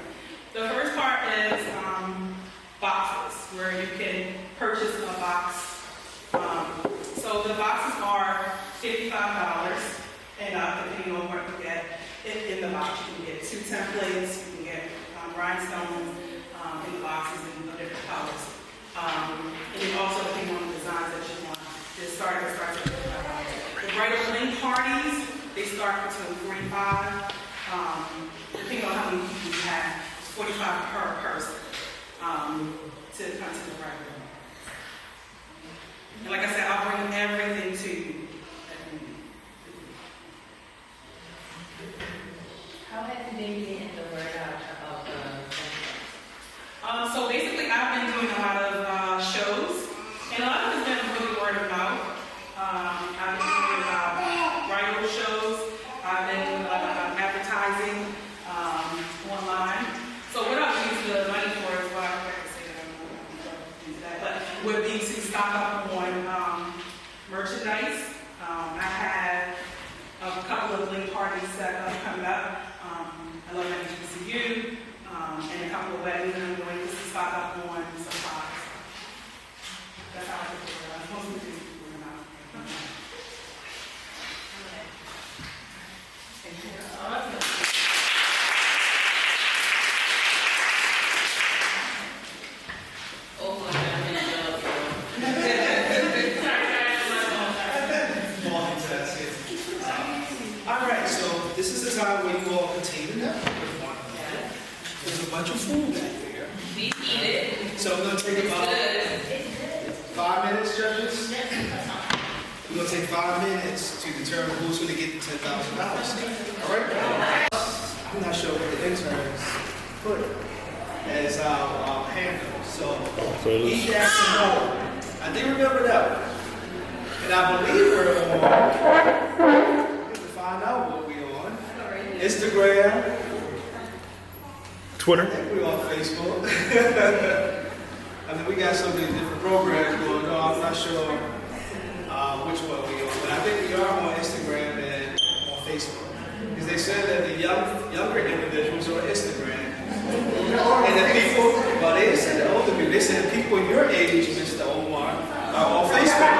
The first part is boxes, where you can purchase a box. So the boxes are $55, and depending on what you get in the box, you can get 2 templates, you can get rhinestones in the boxes in different colors. And then also depending on the designs that you want. It starts at $55. The bridal bling parties, they start between $45, depending on how many people you have, it's $45 per person to come to the bridal bling. And like I said, I'll bring everything to you. How have you been getting the word out about So basically, I've been doing a lot of shows, and a lot of it's been really word of mouth. I've been doing bridal shows. I've been doing advertising online. So what I'll use the money for is what I can say that I'm going to use that, but would be to stock up on merchandise. I have a couple of bling parties that are coming up. I love my HBCU. And a couple of weddings, and I'm going to stock up on supplies. That's how I do it. I'm supposed to do it now. Oh my God, All right, so this is the time when you all continue to network with one another. There's a bunch of food back there. we eat it. So I'm going to take about 5 minutes, judges. We're going to take 5 minutes to determine who's going to get the $10,000. All right? I'm not sure what the interns put as our handle. So, eat that some more. I do remember that one. And I believe we're on, to find out what we're on. Instagram. Twitter. I think we're on Facebook. I mean, we got so many different programs going on. I'm not sure which one we're on. But I think we are on Instagram and on Facebook. Because they said that the younger individuals are on Instagram. And the people, well, they said the older people, they said the people your age, Mr. Omar, are on Facebook.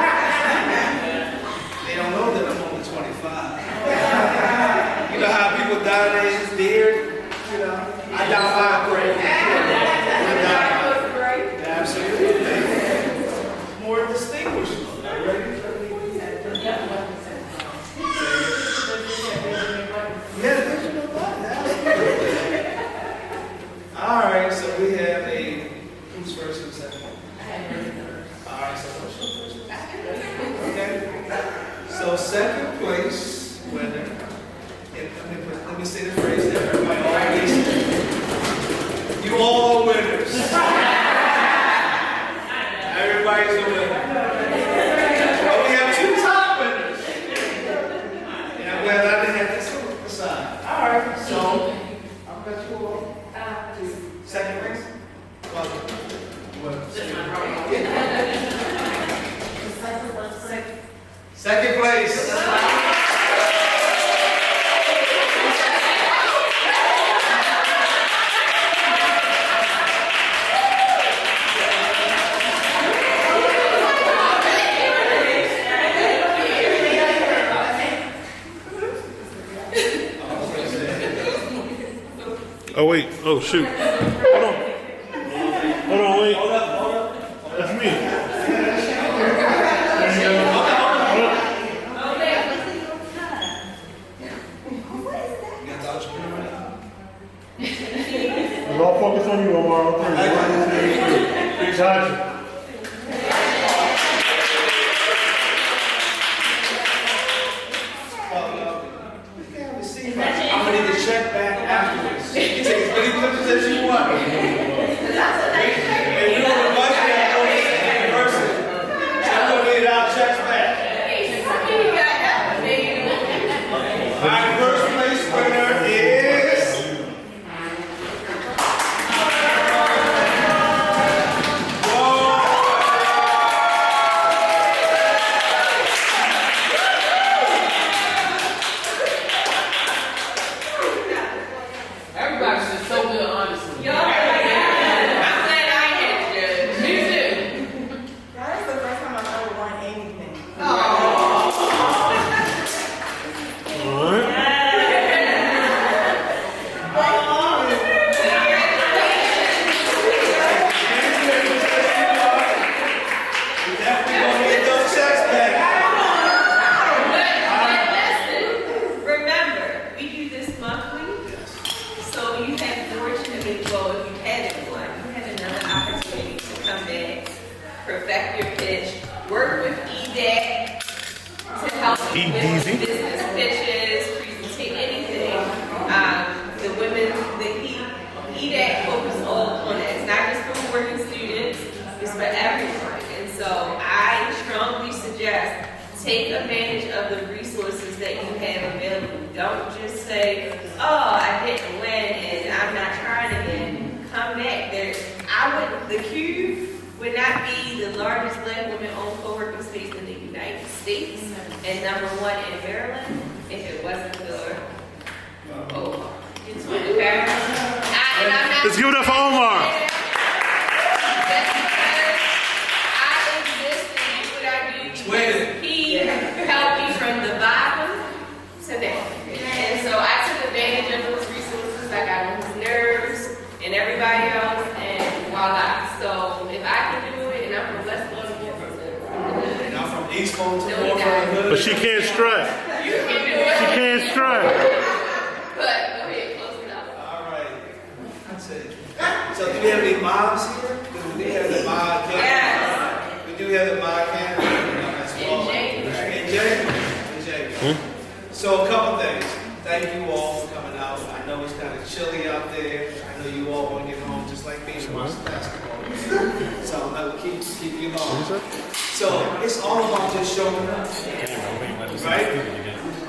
They don't know that I'm only 25. You know how people nowadays, beard, you know, I got 5 grade. Absolutely. More distinguished. Are you ready? Yeah, vision of life. Absolutely. All right, so we have who's first and second? All right, so what's your first? Okay. So second place winner. Let me say the phrase that everybody always says. You all are winners. Everybody's a winner. But we have 2 top winners. And I'm glad I didn't have this aside. All right, so I'll bet you all. Second place? Second place. Oh wait, oh shoot. Hold on, wait. That's me. I'll focus on you, Omar. Gotcha. I'm gonna need to check back afterwards. You can take as many pictures as you want. And we don't rush that person. So I'm gonna need our checks back. My first place winner is Everybody's just so good, honestly. I'm glad I had you. Me too. That's the first time I've ever won anything. All right. Remember, we do this monthly, so you have the opportunity, well, if you haven't won, you have another opportunity to come back, perfect your pitch, work with EDAC to help you with business pitches, presentation, anything. The women, EDAC focus all on it. It's not just for working students, it's for everyone. And so I strongly suggest take advantage of the resources that you have available. Don't just say, oh, I didn't win and I'm not trying again. Come back. The Cube would not be the largest Black women-owned co-working space in the United States and #1 in Maryland if it wasn't for it's with the parents. Let's give it up for Omar. That's because I exist and do what I do because he helped me from the bottom to now. And so I took advantage of those resources. I got on his nerves and everybody else, and voila. So if I can do it, and I'm from West Baltimore, and I'm from East Baltimore, but she can't strike. You can do it. She can't strike. But go ahead, close it out. all right. That's it. So do we have any moms here? Because we have the mom candidate. Yes. We do have the mom candidate as well. And Jay. So a couple things. Thank you all for coming out. I know it's kind of chilly out there. I know you all want to get home just like me and watch the basketball. So I will keep you along. So it's all about just showing up, right?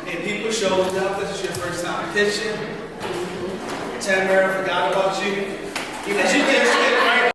And people showing up. This is your first time pitching. Tamara forgot about you. Because you did shit right